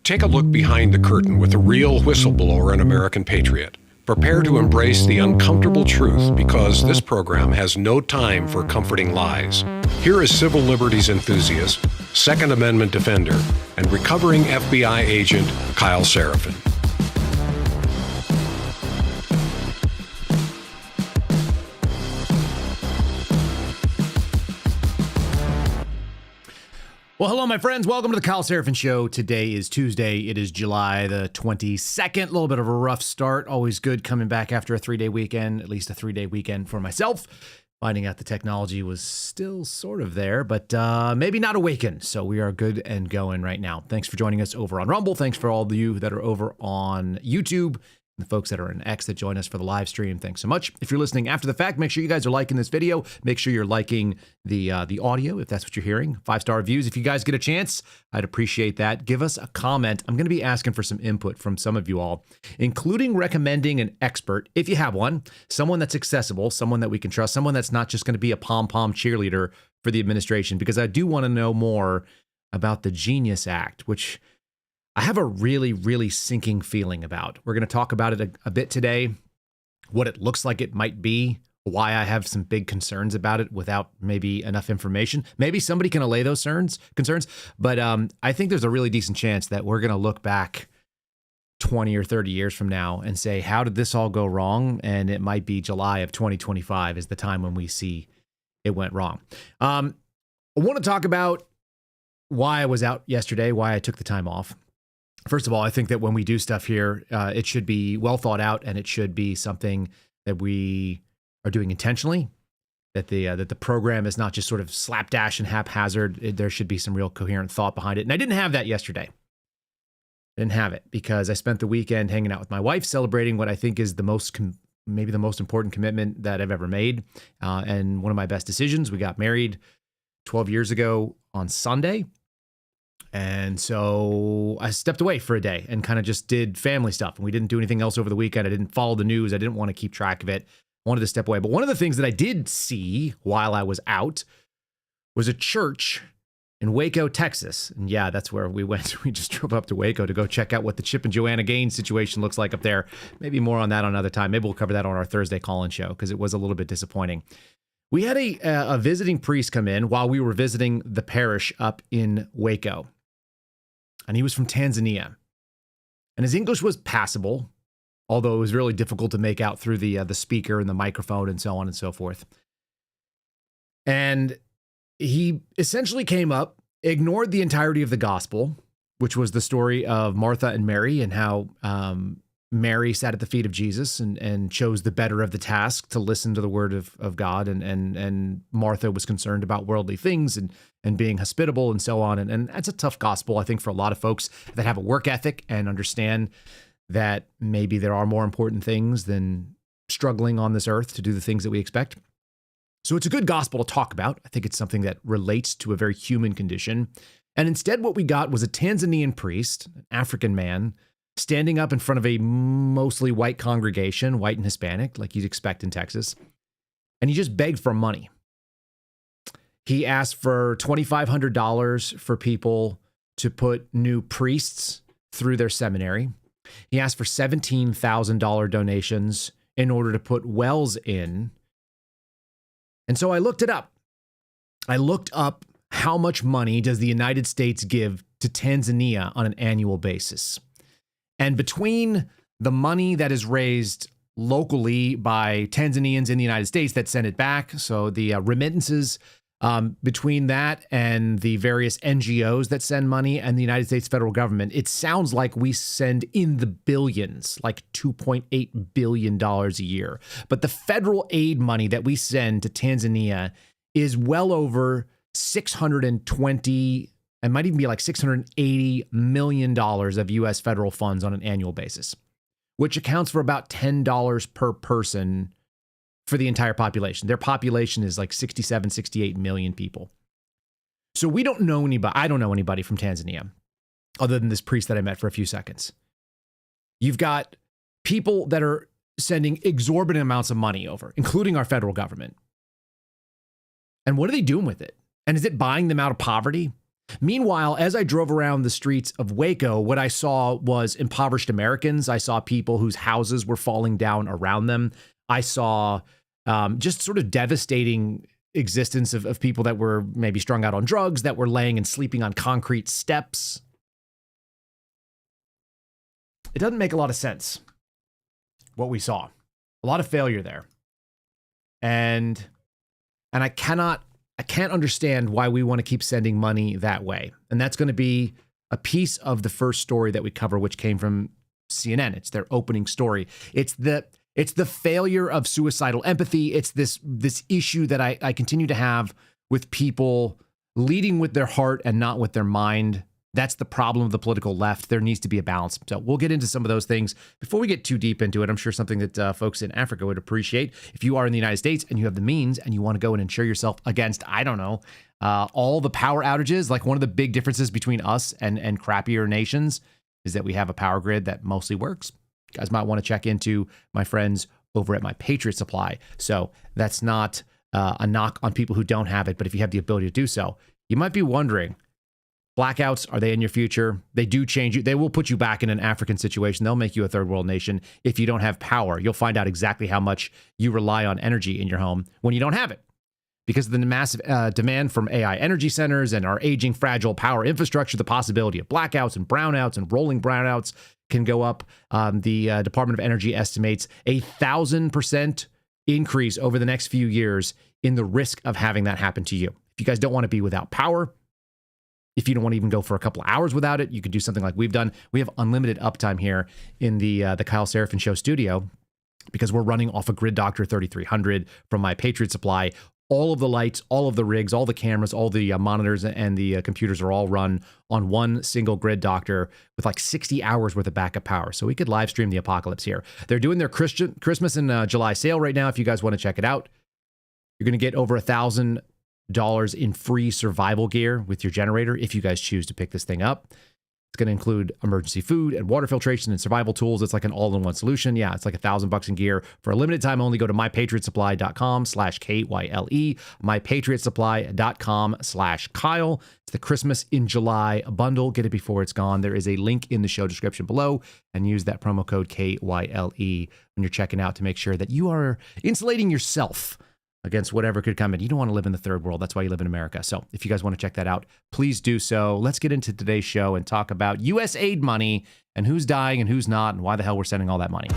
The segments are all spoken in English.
Take a look behind the curtain with a real whistleblower and American patriot. Prepare to embrace the uncomfortable truth because this program has no time for comforting lies. Here is civil liberties enthusiast, Second Amendment defender, and recovering FBI agent Kyle Seraphin. Well, hello, my friends. Welcome to the Kyle Seraphin Show. Today is Tuesday. It is July the 22nd. A little bit of a rough start. Always good coming back after a three-day weekend, at least a three-day weekend for myself. Finding out the technology was still sort of there, but maybe not awakened. So we are good and going right now. Thanks for joining us over on Rumble. Thanks for all of you that are over on YouTube. The folks that are in X that join us for the live stream, thanks so much. If you're listening after the fact, make sure you guys are liking this video. Make sure you're liking the audio if that's what you're hearing. 5-star reviews. If you guys get a chance, I'd appreciate that. Give us a comment. I'm going to be asking for some input from some of you all, including recommending an expert, if you have one, someone that's accessible, someone that we can trust, someone that's not just going to be a pom-pom cheerleader for the administration, because I do want to know more about the Genius Act, which I have a really, really sinking feeling about. We're going to talk about it a bit today, what it looks like it might be, why I have some big concerns about it without maybe enough information. Maybe somebody can allay those concerns, but I think there's a really decent chance that we're going to look back 20 or 30 years from now and say, how did this all go wrong? And it might be July of 2025 is the time when we see it went wrong. I want to talk about why I was out yesterday, why I took the time off. First of all, I think that when we do stuff here, it should be well thought out, and it should be something that we are doing intentionally, that the program is not just sort of slapdash and haphazard. There should be some real coherent thought behind it. And I didn't have that yesterday. I didn't have it because I spent the weekend hanging out with my wife, celebrating what I think is maybe the most important commitment that I've ever made, and one of my best decisions. We got married 12 years ago on Sunday. And so I stepped away for a day and kind of just did family stuff. And we didn't do anything else over the weekend. I didn't follow the news. I didn't want to keep track of it. I wanted to step away. But one of the things that I did see while I was out was a church in Waco, Texas. And yeah, that's where we went. We just drove up to Waco to go check out what the Chip and Joanna Gaines situation looks like up there. Maybe more on that another time. Maybe we'll cover that on our Thursday call-in show because it was a little bit disappointing. We had a visiting priest come in while we were visiting the parish up in Waco. And he was from Tanzania. And his English was passable, although it was really difficult to make out through the speaker and the microphone and so on and so forth. And he essentially came up, ignored the entirety of the gospel, which was the story of Martha and Mary and how Mary sat at the feet of Jesus and chose the better of the task to listen to the word of God. And Martha was concerned about worldly things and being hospitable and so on. And that's a tough gospel, I think, for a lot of folks that have a work ethic and understand that maybe there are more important things than struggling on this earth to do the things that we expect. So it's a good gospel to talk about. I think it's something that relates to a very human condition. And instead, what we got was a Tanzanian priest, an African man, standing up in front of a mostly white congregation, white and Hispanic, like you'd expect in Texas. And he just begged for money. He asked for $2,500 for people to put new priests through their seminary. He asked for $17,000 donations in order to put wells in. And so I looked it up. I looked up how much money does the United States give to Tanzania on an annual basis. And between the money that is raised locally by Tanzanians in the United States that send it back, so the remittances, between that and the various NGOs that send money and the United States federal government, it sounds like we send in the billions, like $2.8 billion a year. But the federal aid money that we send to Tanzania is well over 620, it might even be like $680 million of U.S. federal funds on an annual basis, which accounts for about $10 per person for the entire population. Their population is like 67, 68 million people. So we don't know anybody. I don't know anybody from Tanzania other than this priest that I met for a few seconds. You've got people that are sending exorbitant amounts of money over, including our federal government. And what are they doing with it? And is it buying them out of poverty? Meanwhile, as I drove around the streets of Waco, what I saw was impoverished Americans. I saw people whose houses were falling down around them. I saw just sort of devastating existence of people that were maybe strung out on drugs, that were laying and sleeping on concrete steps. It doesn't make a lot of sense what we saw. A lot of failure there. And I can't understand why we want to keep sending money that way. And that's going to be a piece of the first story that we cover, which came from CNN. It's their opening story. It's the failure of suicidal empathy. It's this issue that I continue to have with people leading with their heart and not with their mind. That's the problem of the political left. There needs to be a balance. So we'll get into some of those things. Before we get too deep into it, I'm sure something that folks in Africa would appreciate. If you are in the United States and you have the means and you want to go and insure yourself against, I don't know, all the power outages, like one of the big differences between us and crappier nations is that we have a power grid that mostly works. You guys might want to check into my friends over at My Patriot Supply. So that's not a knock on people who don't have it, but if you have the ability to do so, you might be wondering, blackouts, are they in your future? They do change you. They will put you back in an African situation. They'll make you a third world nation if you don't have power. You'll find out exactly how much you rely on energy in your home when you don't have it. Because of the massive demand from AI energy centers and our aging, fragile power infrastructure, the possibility of blackouts and brownouts and rolling brownouts can go up. The Department of Energy estimates 1,000% increase over the next few years in the risk of having that happen to you. If you guys don't want to be without power, if you don't want to even go for a couple of hours without it, you can do something like we've done. We have unlimited uptime here in the Kyle Seraphin Show studio because we're running off a Grid Doctor 3300 from My Patriot Supply. All of the lights, all of the rigs, all the cameras, all the monitors and the computers are all run on one single Grid Doctor with like 60 hours worth of backup power. So we could live stream the apocalypse here. They're doing their Christmas and July sale right now. If you guys want to check it out, you're going to get over $1,000 in free survival gear with your generator if you guys choose to pick this thing up. It's going to include emergency food and water filtration and survival tools. It's like an all-in-one solution. Yeah, it's like $1,000 in gear for a limited time only. Go to mypatriotsupply.com/KYLE, mypatriotsupply.com/Kyle. It's the Christmas in July bundle. Get it before it's gone. There is a link in the show description below and use that promo code KYLE when you're checking out to make sure that you are insulating yourself against whatever could come in. You don't want to live in the third world. That's why you live in America. So if you guys want to check that out, please do so. Let's get into today's show and talk about U.S. aid money and who's dying and who's not and why the hell we're sending all that money.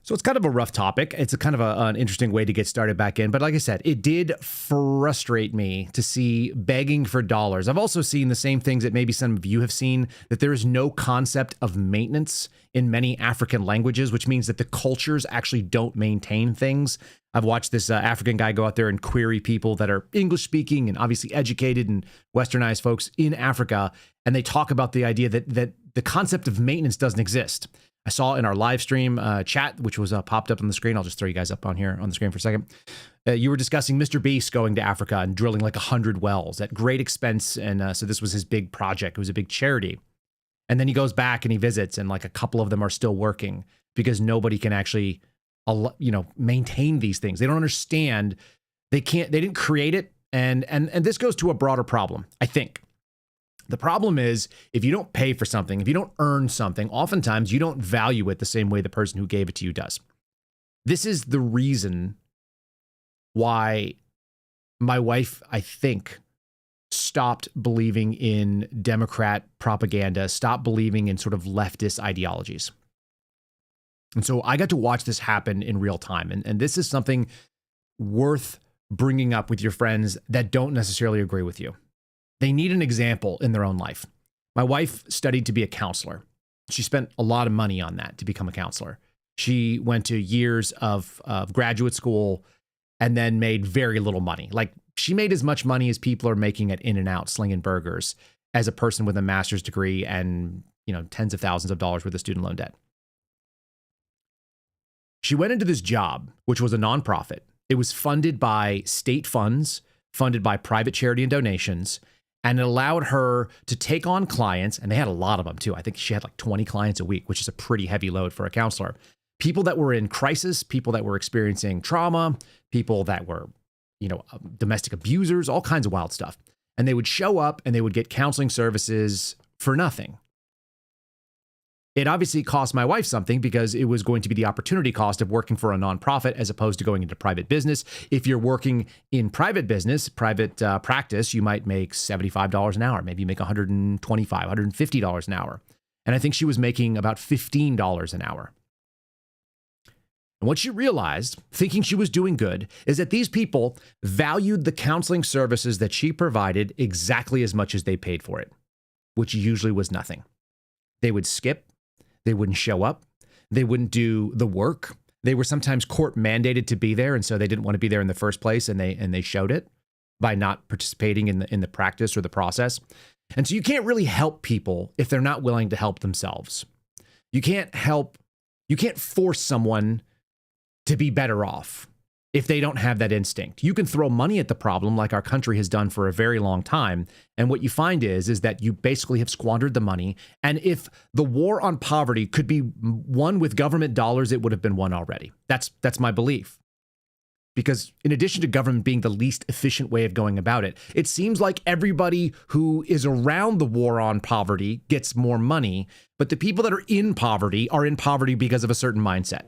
So it's kind of a rough topic. It's a kind of an interesting way to get started back in. But like I said, it did frustrate me to see begging for dollars. I've also seen the same things that maybe some of you have seen, that there is no concept of maintenance in many African languages, which means that the cultures actually don't maintain things. I've watched this African guy go out there and query people that are English speaking and obviously educated and westernized folks in Africa. And they talk about the idea that the concept of maintenance doesn't exist. I saw in our live stream chat, which was popped up on the screen. I'll just throw you guys up on here on the screen for a second. You were discussing Mr. Beast going to Africa and drilling like 100 wells at great expense. And so this was his big project. It was a big charity. And then he goes back and he visits and like a couple of them are still working because nobody can actually, maintain these things. They don't understand. They didn't create it. And this goes to a broader problem, I think. The problem is if you don't pay for something, if you don't earn something, oftentimes you don't value it the same way the person who gave it to you does. This is the reason why my wife, I think, stopped believing in Democrat propaganda, stopped believing in sort of leftist ideologies. And so I got to watch this happen in real time. And this is something worth bringing up with your friends that don't necessarily agree with you. They need an example in their own life. My wife studied to be a counselor. She spent a lot of money on that to become a counselor. She went to years of graduate school and then made very little money. Like she made as much money as people are making at In-N-Out slinging burgers as a person with a master's degree and, tens of thousands of dollars worth of student loan debt. She went into this job, which was a nonprofit. It was funded by state funds, funded by private charity and donations. And it allowed her to take on clients, and they had a lot of them too. I think she had like 20 clients a week, which is a pretty heavy load for a counselor. People that were in crisis, people that were experiencing trauma, people that were, domestic abusers, all kinds of wild stuff. And they would show up and they would get counseling services for nothing. It obviously cost my wife something because it was going to be the opportunity cost of working for a nonprofit as opposed to going into private business. If you're working in private business, private practice, you might make $75 an hour. Maybe you make $125, $150 an hour. And I think she was making about $15 an hour. And what she realized, thinking she was doing good, is that these people valued the counseling services that she provided exactly as much as they paid for it, which usually was nothing. They would skip. They wouldn't show up. They wouldn't do the work. They were sometimes court mandated to be there, and so they didn't want to be there in the first place, and they showed it by not participating in the practice or the process. And so you can't really help people if they're not willing to help themselves. You can't force someone to be better off if they don't have that instinct. You can throw money at the problem like our country has done for a very long time. And what you find is that you basically have squandered the money. And if the war on poverty could be won with government dollars, it would have been won already. That's my belief. Because in addition to government being the least efficient way of going about it, it seems like everybody who is around the war on poverty gets more money, but the people that are in poverty because of a certain mindset.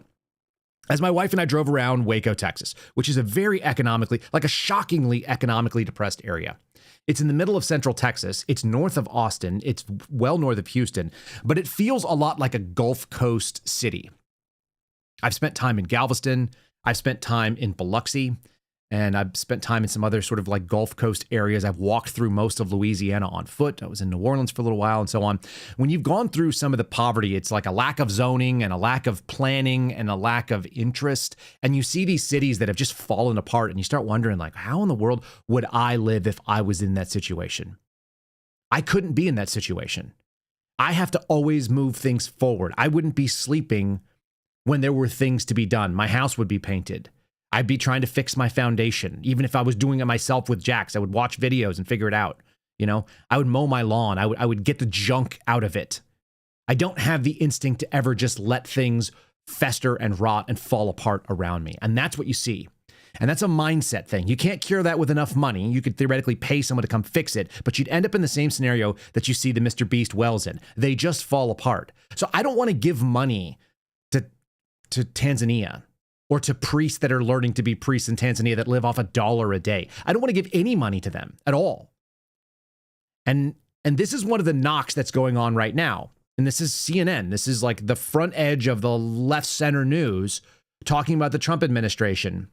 As my wife and I drove around Waco, Texas, which is a shockingly economically depressed area. It's in the middle of central Texas. It's north of Austin. It's well north of Houston, but it feels a lot like a Gulf Coast city. I've spent time in Galveston. I've spent time in Biloxi, and I've spent time in some other sort of like Gulf Coast areas. I've walked through most of Louisiana on foot. I was in New Orleans for a little while and so on. When you've gone through some of the poverty, it's like a lack of zoning and a lack of planning and a lack of interest. And you see these cities that have just fallen apart, and you start wondering, like, how in the world would I live if I was in that situation? I couldn't be in that situation. I have to always move things forward. I wouldn't be sleeping when there were things to be done. My house would be painted. I'd be trying to fix my foundation. Even if I was doing it myself with Jax, I would watch videos and figure it out. I would mow my lawn. I would get the junk out of it. I don't have the instinct to ever just let things fester and rot and fall apart around me. And that's what you see. And that's a mindset thing. You can't cure that with enough money. You could theoretically pay someone to come fix it, but you'd end up in the same scenario that you see the Mr. Beast wells in. They just fall apart. So I don't want to give money to Tanzania, or to priests that are learning to be priests in Tanzania that live off $1 a day. I don't want to give any money to them at all. And this is one of the knocks that's going on right now. And this is CNN. This is like the front edge of the left center news talking about the Trump administration.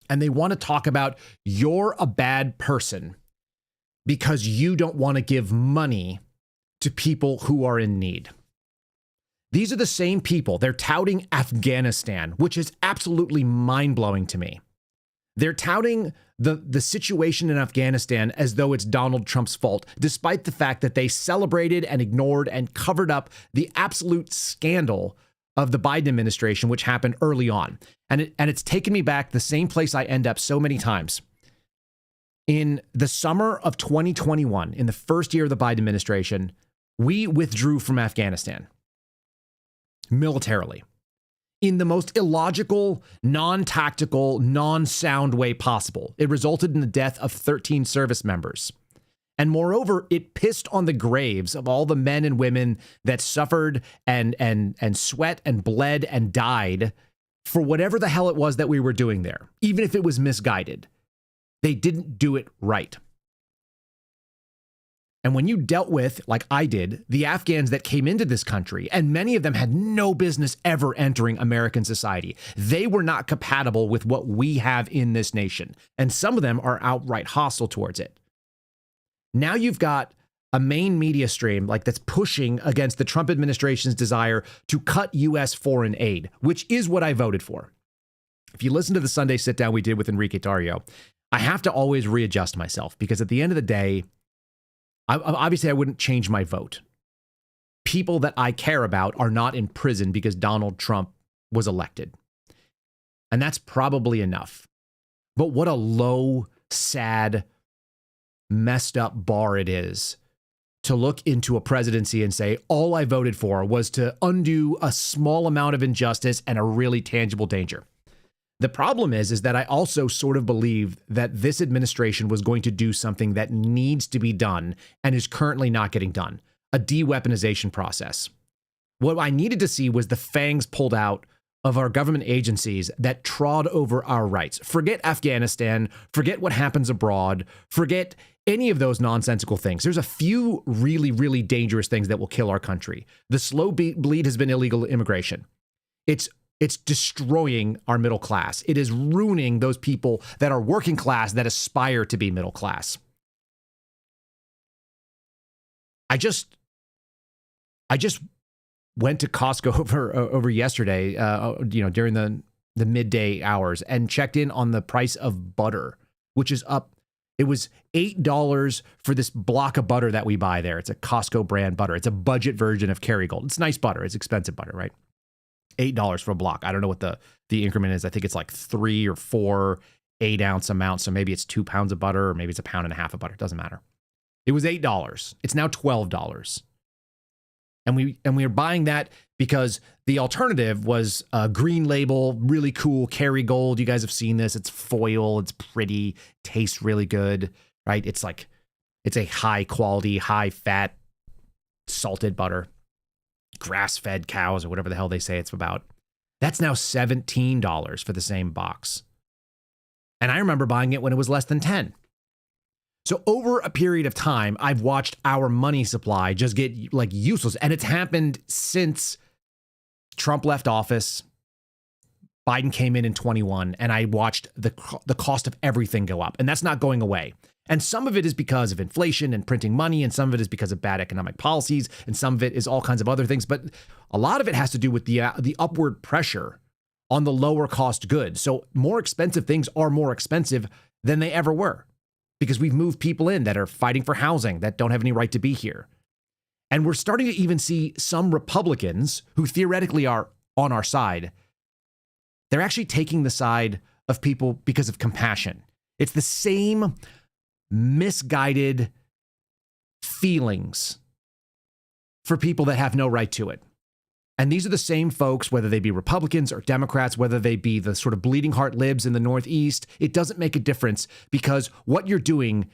And they want to talk about, you're a bad person because you don't want to give money to people who are in need. These are the same people. They're touting Afghanistan, which is absolutely mind-blowing to me. They're touting the situation in Afghanistan as though it's Donald Trump's fault, despite the fact that they celebrated and ignored and covered up the absolute scandal of the Biden administration, which happened early on. And it's taken me back the same place I end up so many times. In the summer of 2021, in the first year of the Biden administration, we withdrew from Afghanistan militarily in the most illogical, non-tactical, non-sound way possible. It resulted in the death of 13 service members. And moreover, it pissed on the graves of all the men and women that suffered and sweat and bled and died for whatever the hell it was that we were doing there, even if it was misguided. They didn't do it right. And when you dealt with, like I did, the Afghans that came into this country, and many of them had no business ever entering American society, they were not compatible with what we have in this nation. And some of them are outright hostile towards it. Now you've got a main media stream that's pushing against the Trump administration's desire to cut U.S. foreign aid, which is what I voted for. If you listen to the Sunday sit down we did with Enrique Tarrio, I have to always readjust myself, because at the end of the day, obviously I wouldn't change my vote. People that I care about are not in prison because Donald Trump was elected. And that's probably enough. But what a low, sad, messed up bar it is to look into a presidency and say, all I voted for was to undo a small amount of injustice and a really tangible danger. The problem is that I also sort of believe that this administration was going to do something that needs to be done and is currently not getting done, a de-weaponization process. What I needed to see was the fangs pulled out of our government agencies that trod over our rights. Forget Afghanistan, forget what happens abroad, forget any of those nonsensical things. There's a few really, really dangerous things that will kill our country. The slow bleed has been illegal immigration. It's destroying our middle class. It is ruining those people that are working class that aspire to be middle class. I just went to Costco over yesterday, during the midday hours, and checked in on the price of butter, which is up. It was $8 for this block of butter that we buy there. It's a Costco brand butter. It's a budget version of Kerrygold. It's nice butter. It's expensive butter, right? $8 for a block. I don't know what the increment is. I think it's like 3 or 4 8-ounce amounts. So maybe it's 2 pounds of butter, or maybe it's 1.5 pounds of butter. It doesn't matter. It was $8. It's now $12. And we are buying that because the alternative was a green label, really cool Kerrygold. You guys have seen this. It's foil. It's pretty. Tastes really good, right? It's a high quality, high fat, salted butter. Grass-fed cows or whatever the hell they say it's about. That's now $17 for the same box. And I remember buying it when it was less than 10. So over a period of time, I've watched our money supply just get useless. And it's happened since Trump left office. Biden came in 21, and I watched the cost of everything go up. And that's not going away. And some of it is because of inflation and printing money, and some of it is because of bad economic policies, and some of it is all kinds of other things. But a lot of it has to do with the upward pressure on the lower cost goods. So more expensive things are more expensive than they ever were, because we've moved people in that are fighting for housing that don't have any right to be here. And we're starting to even see some Republicans who theoretically are on our side. They're actually taking the side of people because of compassion. It's the same misguided feelings for people that have no right to it. And these are the same folks, whether they be Republicans or Democrats, whether they be the sort of bleeding heart libs in the Northeast, it doesn't make a difference, because what you're doing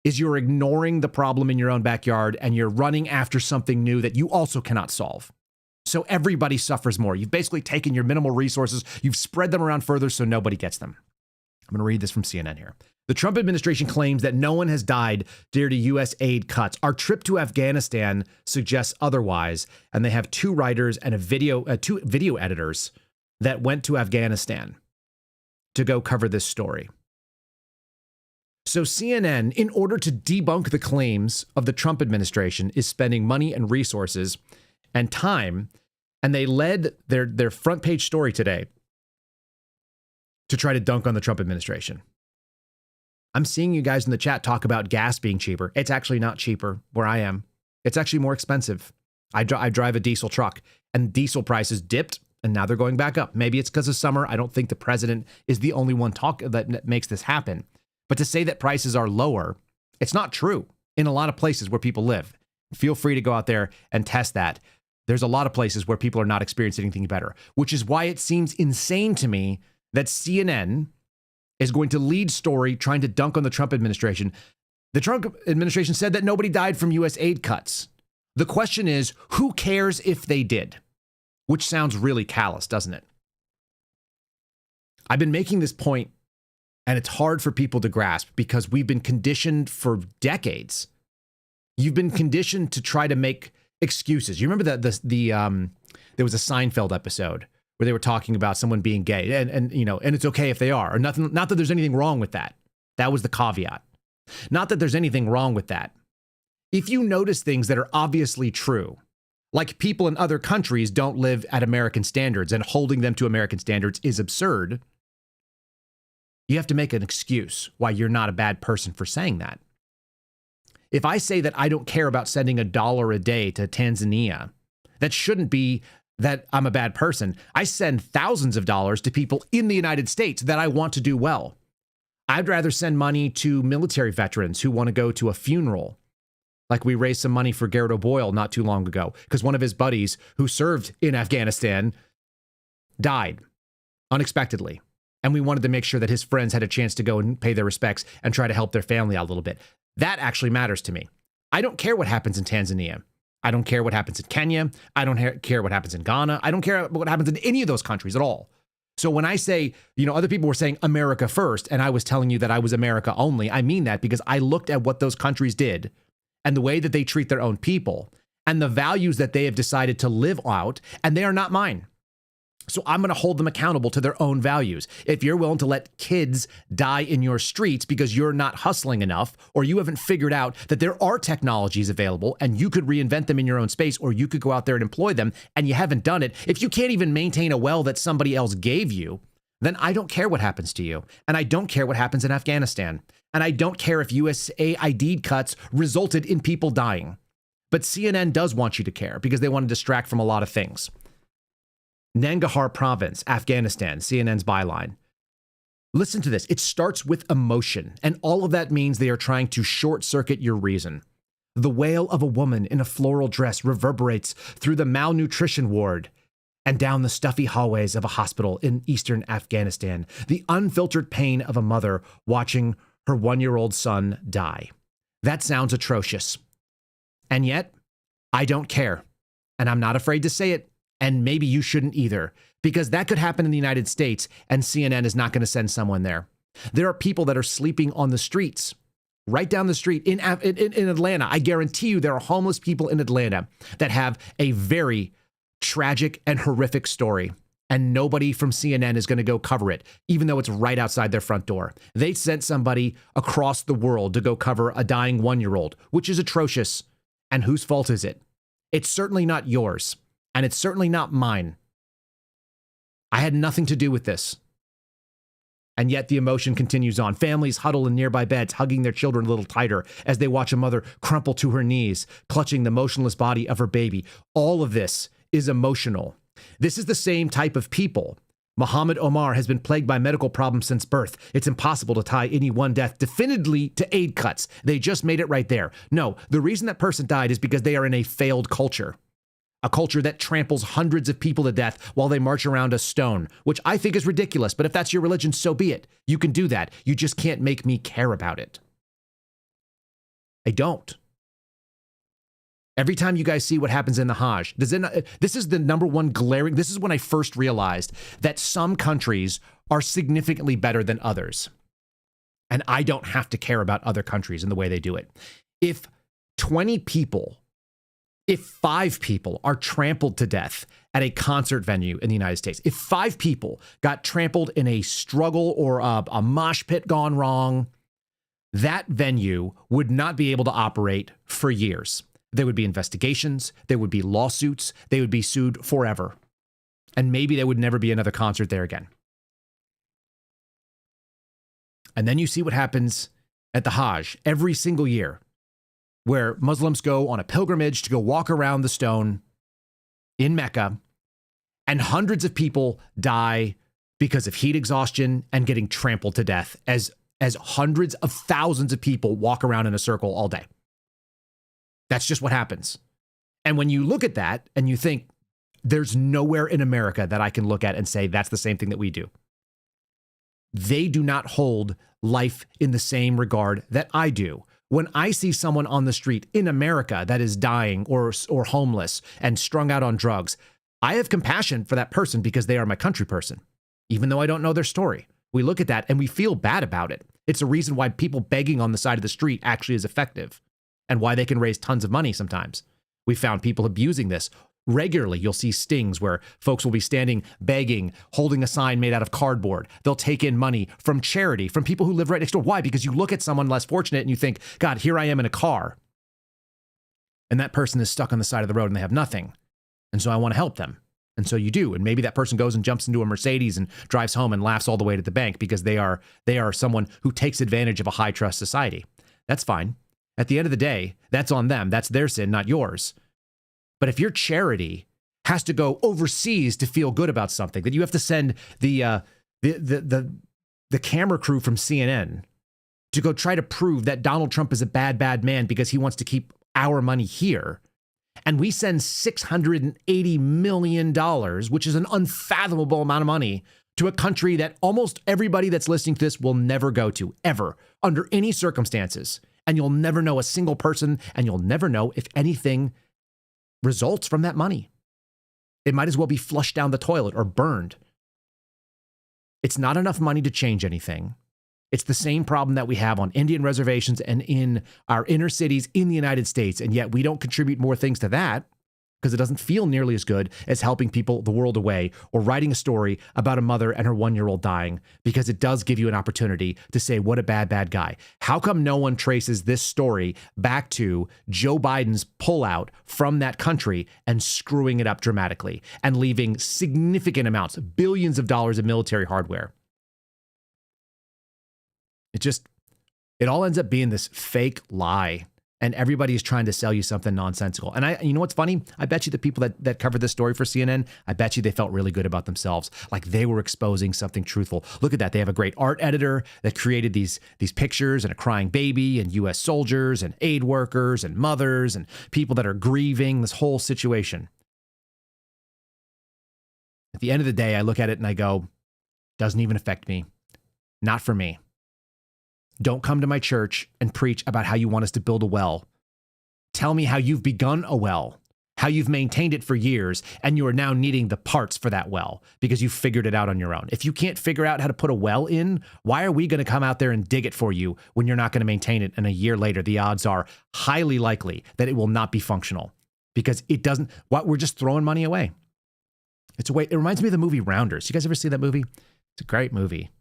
is you're ignoring the problem in your own backyard and you're running after something new that you also cannot solve. So everybody suffers more. You've basically taken your minimal resources, you've spread them around further so nobody gets them. I'm going to read this from CNN here. The Trump administration claims that no one has died due to U.S. aid cuts. Our trip to Afghanistan suggests otherwise, and they have 2 writers and two video editors that went to Afghanistan to go cover this story. So CNN, in order to debunk the claims of the Trump administration, is spending money and resources and time, and they led their front page story today to try to dunk on the Trump administration. I'm seeing you guys in the chat talk about gas being cheaper. It's actually not cheaper where I am. It's actually more expensive. I drive a diesel truck, and diesel prices dipped, and now they're going back up. Maybe it's because of summer. I don't think the president is the only one that makes this happen. But to say that prices are lower, it's not true in a lot of places where people live. Feel free to go out there and test that. There's a lot of places where people are not experiencing anything better, which is why it seems insane to me that CNN is going to lead story trying to dunk on the Trump administration. The Trump administration said that nobody died from U.S. aid cuts. The question is, who cares if they did? Which sounds really callous, doesn't it? I've been making this point, and it's hard for people to grasp because we've been conditioned for decades. You've been conditioned to try to make excuses. You remember that there was a Seinfeld episode where they were talking about someone being gay, and it's okay if they are, or nothing. Not that there's anything wrong with that. That was the caveat. Not that there's anything wrong with that. If you notice things that are obviously true, like people in other countries don't live at American standards, and holding them to American standards is absurd, you have to make an excuse why you're not a bad person for saying that. If I say that I don't care about sending $1 a day to Tanzania, that shouldn't be that I'm a bad person. I send thousands of dollars to people in the United States that I want to do well. I'd rather send money to military veterans who want to go to a funeral. Like we raised some money for Garrett O'Boyle not too long ago because one of his buddies who served in Afghanistan died unexpectedly. And we wanted to make sure that his friends had a chance to go and pay their respects and try to help their family out a little bit. That actually matters to me. I don't care what happens in Tanzania. I don't care what happens in Kenya. I don't care what happens in Ghana. I don't care what happens in any of those countries at all. So when I say, other people were saying America first, and I was telling you that I was America only, I mean that because I looked at what those countries did and the way that they treat their own people and the values that they have decided to live out, and they are not mine. So I'm going to hold them accountable to their own values. If you're willing to let kids die in your streets because you're not hustling enough, or you haven't figured out that there are technologies available and you could reinvent them in your own space, or you could go out there and employ them, and you haven't done it, if you can't even maintain a well that somebody else gave you, then I don't care what happens to you. And I don't care what happens in Afghanistan. And I don't care if USAID cuts resulted in people dying. But CNN does want you to care because they want to distract from a lot of things. Nangarhar province, Afghanistan, CNN's byline. Listen to this. It starts with emotion, and all of that means they are trying to short circuit your reason. The wail of a woman in a floral dress reverberates through the malnutrition ward and down the stuffy hallways of a hospital in eastern Afghanistan. The unfiltered pain of a mother watching her 1-year-old son die. That sounds atrocious. And yet, I don't care. And I'm not afraid to say it. And maybe you shouldn't either, because that could happen in the United States, and CNN is not going to send someone there. There are people that are sleeping on the streets, right down the street in Atlanta. I guarantee you there are homeless people in Atlanta that have a very tragic and horrific story, and nobody from CNN is going to go cover it, even though it's right outside their front door. They sent somebody across the world to go cover a dying 1-year-old, which is atrocious. And whose fault is it? It's certainly not yours. And it's certainly not mine. I had nothing to do with this. And yet the emotion continues on. Families huddle in nearby beds, hugging their children a little tighter as they watch a mother crumple to her knees, clutching the motionless body of her baby. All of this is emotional. This is the same type of people. Muhammad Omar has been plagued by medical problems since birth. It's impossible to tie any one death definitively to aid cuts. They just made it right there. No, the reason that person died is because they are in a failed culture. A culture that tramples hundreds of people to death while they march around a stone, which I think is ridiculous. But if that's your religion, so be it. You can do that. You just can't make me care about it. I don't. Every time you guys see what happens in the Hajj, this is the number one glaring. This is when I first realized that some countries are significantly better than others. And I don't have to care about other countries and the way they do it. If 5 people are trampled to death at a concert venue in the United States, if 5 people got trampled in a struggle or a mosh pit gone wrong, that venue would not be able to operate for years. There would be investigations, there would be lawsuits, they would be sued forever. And maybe there would never be another concert there again. And then you see what happens at the Hajj every single year, where Muslims go on a pilgrimage to go walk around the stone in Mecca, and hundreds of people die because of heat exhaustion and getting trampled to death as hundreds of thousands of people walk around in a circle all day. That's just what happens. And when you look at that and you think, there's nowhere in America that I can look at and say that's the same thing that we do. They do not hold life in the same regard that I do. When I see someone on the street in America that is dying or homeless and strung out on drugs, I have compassion for that person because they are my country person, even though I don't know their story. We look at that and we feel bad about it. It's a reason why people begging on the side of the street actually is effective and why they can raise tons of money sometimes. We found people abusing this. Regularly, you'll see stings where folks will be standing, begging, holding a sign made out of cardboard. They'll take in money from charity, from people who live right next door. Why? Because you look at someone less fortunate and you think, God, here I am in a car. And that person is stuck on the side of the road and they have nothing. And so I want to help them. And so you do. And maybe that person goes and jumps into a Mercedes and drives home and laughs all the way to the bank because they are someone who takes advantage of a high trust society. That's fine. At the end of the day, that's on them. That's their sin, not yours. But if your charity has to go overseas to feel good about something, that you have to send the the camera crew from CNN to go try to prove that Donald Trump is a bad, bad man because he wants to keep our money here. And we send $680 million, which is an unfathomable amount of money, to a country that almost everybody that's listening to this will never go to, ever, under any circumstances. And you'll never know a single person, and you'll never know if anything results from that money. It might as well be flushed down the toilet or burned. It's not enough money to change anything. It's the same problem that we have on Indian reservations and in our inner cities in the United States. And yet we don't contribute more things to that because it doesn't feel nearly as good as helping people the world away or writing a story about a mother and her 1-year-old dying, because it does give you an opportunity to say, what a bad, bad guy. How come no one traces this story back to Joe Biden's pullout from that country and screwing it up dramatically and leaving significant amounts, billions of dollars of military hardware? It all ends up being this fake lie, and everybody is trying to sell you something nonsensical. And you know what's funny? I bet you the people that covered this story for CNN, I bet you they felt really good about themselves, like they were exposing something truthful. Look at that. They have a great art editor that created these pictures and a crying baby and U.S. soldiers and aid workers and mothers and people that are grieving this whole situation. At the end of the day, I look at it and I go, doesn't even affect me. Not for me. Don't come to my church and preach about how you want us to build a well. Tell me how you've begun a well, how you've maintained it for years, and you are now needing the parts for that well because you figured it out on your own. If you can't figure out how to put a well in, why are we going to come out there and dig it for you when you're not going to maintain it? And a year later, the odds are highly likely that it will not be functional because we're just throwing money away. It reminds me of the movie Rounders. You guys ever see that movie? It's a great movie.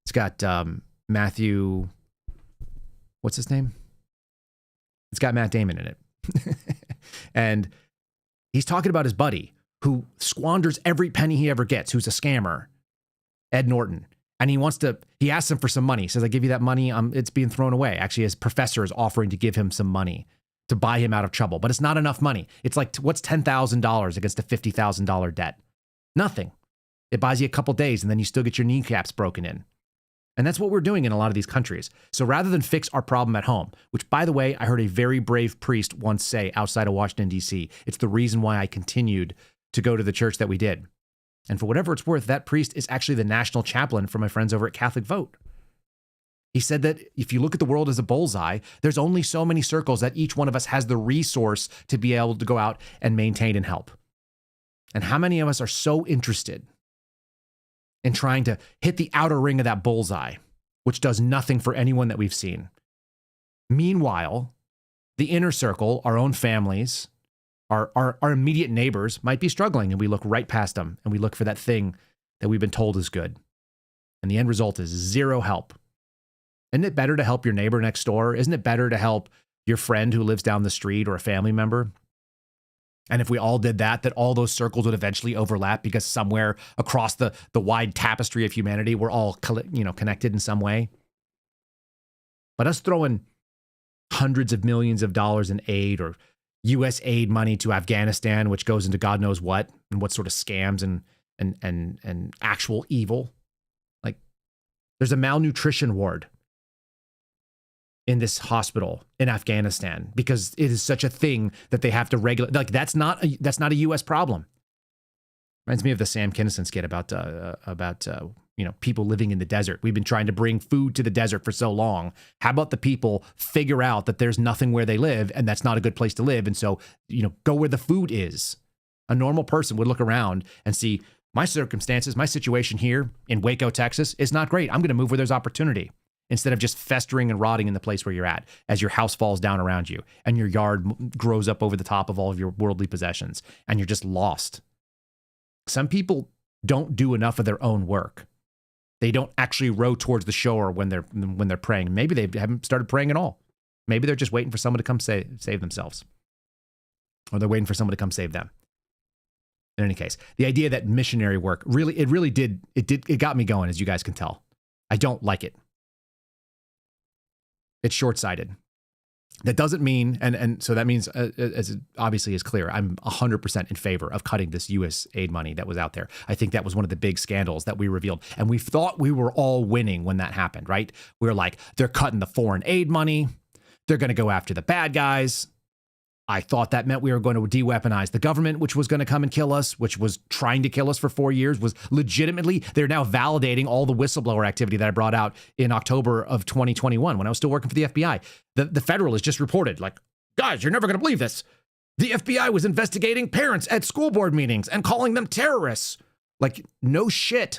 It's got Matthew, what's his name? It's got Matt Damon in it. And he's talking about his buddy who squanders every penny he ever gets, who's a scammer, Ed Norton. And he asks him for some money. He says, I give you that money, it's being thrown away. Actually, his professor is offering to give him some money to buy him out of trouble, but it's not enough money. It's like, what's $10,000 against a $50,000 debt? Nothing. It buys you a couple days and then you still get your kneecaps broken in. And that's what we're doing in a lot of these countries. So rather than fix our problem at home, which, by the way, I heard a very brave priest once say outside of Washington, D.C., it's the reason why I continued to go to the church that we did. And for whatever it's worth, that priest is actually the national chaplain for my friends over at Catholic Vote. He said that if you look at the world as a bullseye, there's only so many circles that each one of us has the resource to be able to go out and maintain and help. And how many of us are so interested in trying to hit the outer ring of that bullseye, which does nothing for anyone that we've seen? Meanwhile, the inner circle, our own families, our immediate neighbors might be struggling, and we look right past them and we look for that thing that we've been told is good. And the end result is zero help. Isn't it better to help your neighbor next door? Isn't it better to help your friend who lives down the street or a family member? And if we all did that all those circles would eventually overlap because somewhere across the wide tapestry of humanity, we're all connected in some way. But us throwing hundreds of millions of dollars in aid or U.S. aid money to Afghanistan, which goes into God knows what and what sort of scams and actual evil. Like, there's a malnutrition ward in this hospital in Afghanistan because it is such a thing that they have to regulate. Like, that's not a U.S. problem. Reminds me of the Sam Kinison skit about people living in the desert. We've been trying to bring food to the desert for so long. How about the people figure out that there's nothing where they live and that's not a good place to live? And so, go where the food is. A normal person would look around and see, my circumstances, my situation here in Waco, Texas is not great. I'm going to move where there's opportunity, instead of just festering and rotting in the place where you're at as your house falls down around you and your yard grows up over the top of all of your worldly possessions and you're just lost. Some people don't do enough of their own work. They don't actually row towards the shore when they're praying. Maybe they haven't started praying at all. Maybe they're just waiting for someone to come save themselves, or they're waiting for someone to come save them. In any case, the idea that missionary work it got me going, as you guys can tell. I don't like it. It's short-sighted. That doesn't mean, and so that means, as it obviously is clear, I'm 100% in favor of cutting this U.S. aid money that was out there. I think that was one of the big scandals that we revealed. And we thought we were all winning when that happened, right? We were like, they're cutting the foreign aid money. They're going to go after the bad guys. I thought that meant we were going to de-weaponize the government, which was going to come and kill us, which was trying to kill us for 4 years, was legitimately, they're now validating all the whistleblower activity that I brought out in October of 2021 when I was still working for the FBI. The Federal has just reported, like, guys, you're never going to believe this. The FBI was investigating parents at school board meetings and calling them terrorists. Like, no shit.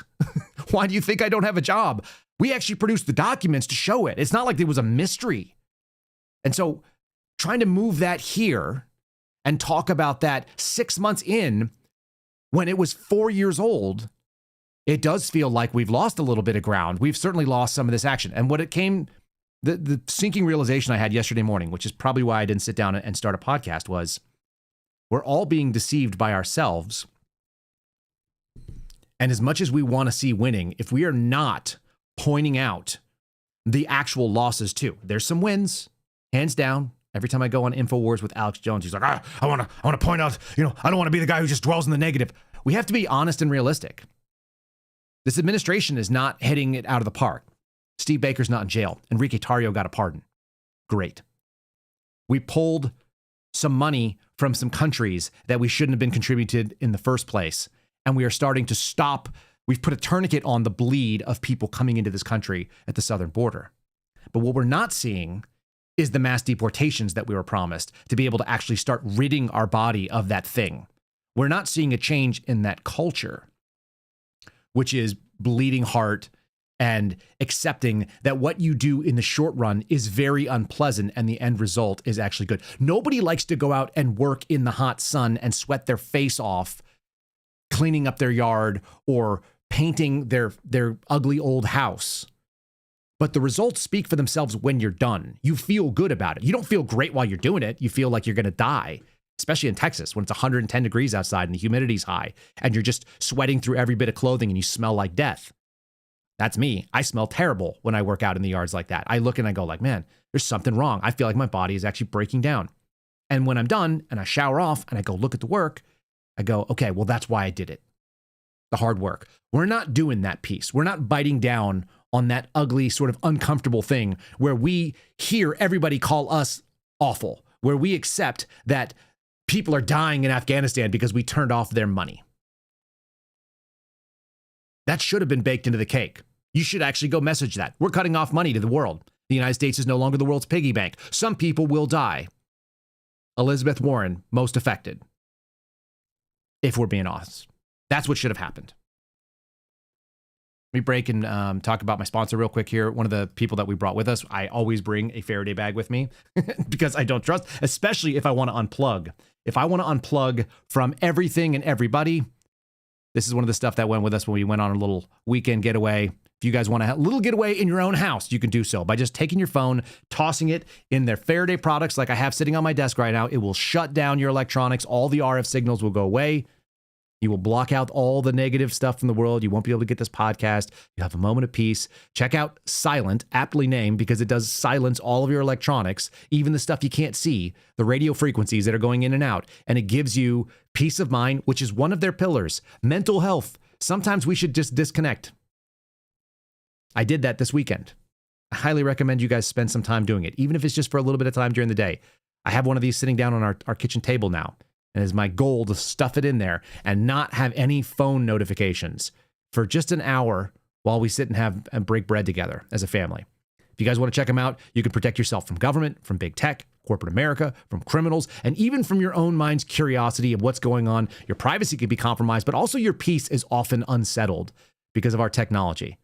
Why do you think I don't have a job? We actually produced the documents to show it. It's not like there was a mystery. And so trying to move that here and talk about that 6 months in when it was 4 years old, it does feel like we've lost a little bit of ground. We've certainly lost some of this action. And what it came, the sinking realization I had yesterday morning, which is probably why I didn't sit down and start a podcast, was we're all being deceived by ourselves. And as much as we want to see winning, if we are not pointing out the actual losses too, there's some wins, hands down. Every time I go on InfoWars with Alex Jones, he's like, I want to point out, I don't want to be the guy who just dwells in the negative. We have to be honest and realistic. This administration is not hitting it out of the park. Steve Baker's not in jail. Enrique Tarrio got a pardon. Great. We pulled some money from some countries that we shouldn't have been contributed in the first place. And we are starting to stop. We've put a tourniquet on the bleed of people coming into this country at the southern border. But what we're not seeing is the mass deportations that we were promised to be able to actually start ridding our body of that thing. We're not seeing a change in that culture, which is bleeding heart and accepting that what you do in the short run is very unpleasant and the end result is actually good. Nobody likes to go out and work in the hot sun and sweat their face off, cleaning up their yard or painting their ugly old house. But the results speak for themselves when you're done. You feel good about it. You don't feel great while you're doing it. You feel like you're going to die, especially in Texas when it's 110 degrees outside and the humidity's high and you're just sweating through every bit of clothing and you smell like death. That's me. I smell terrible when I work out in the yards like that. I look and I go like, man, there's something wrong. I feel like my body is actually breaking down. And when I'm done and I shower off and I go look at the work, I go, okay, well, that's why I did it. The hard work. We're not doing that piece. We're not biting down on that ugly, sort of uncomfortable thing where we hear everybody call us awful, where we accept that people are dying in Afghanistan because we turned off their money. That should have been baked into the cake. You should actually go message that. We're cutting off money to the world. The United States is no longer the world's piggy bank. Some people will die. Elizabeth Warren, most affected. If we're being honest. That's what should have happened. Let me break and talk about my sponsor real quick here. One of the people that we brought with us, I always bring a Faraday bag with me because I don't trust, especially if I want to unplug. If I want to unplug from everything and everybody, this is one of the stuff that went with us when we went on a little weekend getaway. If you guys want to have a little getaway in your own house, you can do so by just taking your phone, tossing it in their Faraday products like I have sitting on my desk right now. It will shut down your electronics. All the RF signals will go away. You will block out all the negative stuff from the world. You won't be able to get this podcast. You'll have a moment of peace. Check out Silent, aptly named because it does silence all of your electronics, even the stuff you can't see, the radio frequencies that are going in and out. And it gives you peace of mind, which is one of their pillars. Mental health. Sometimes we should just disconnect. I did that this weekend. I highly recommend you guys spend some time doing it, even if it's just for a little bit of time during the day. I have one of these sitting down on our kitchen table now. And it's my goal to stuff it in there and not have any phone notifications for just an hour while we sit and break bread together as a family. If you guys want to check them out, you can protect yourself from government, from big tech, corporate America, from criminals, and even from your own mind's curiosity of what's going on. Your privacy can be compromised, but also your peace is often unsettled because of our technology.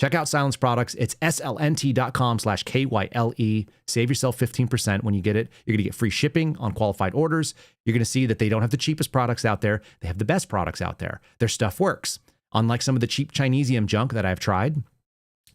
Check out Silence products. It's slnt.com/KYLE. Save yourself 15% when you get it. You're going to get free shipping on qualified orders. You're going to see that they don't have the cheapest products out there. They have the best products out there. Their stuff works. Unlike some of the cheap Chinesium junk that I've tried,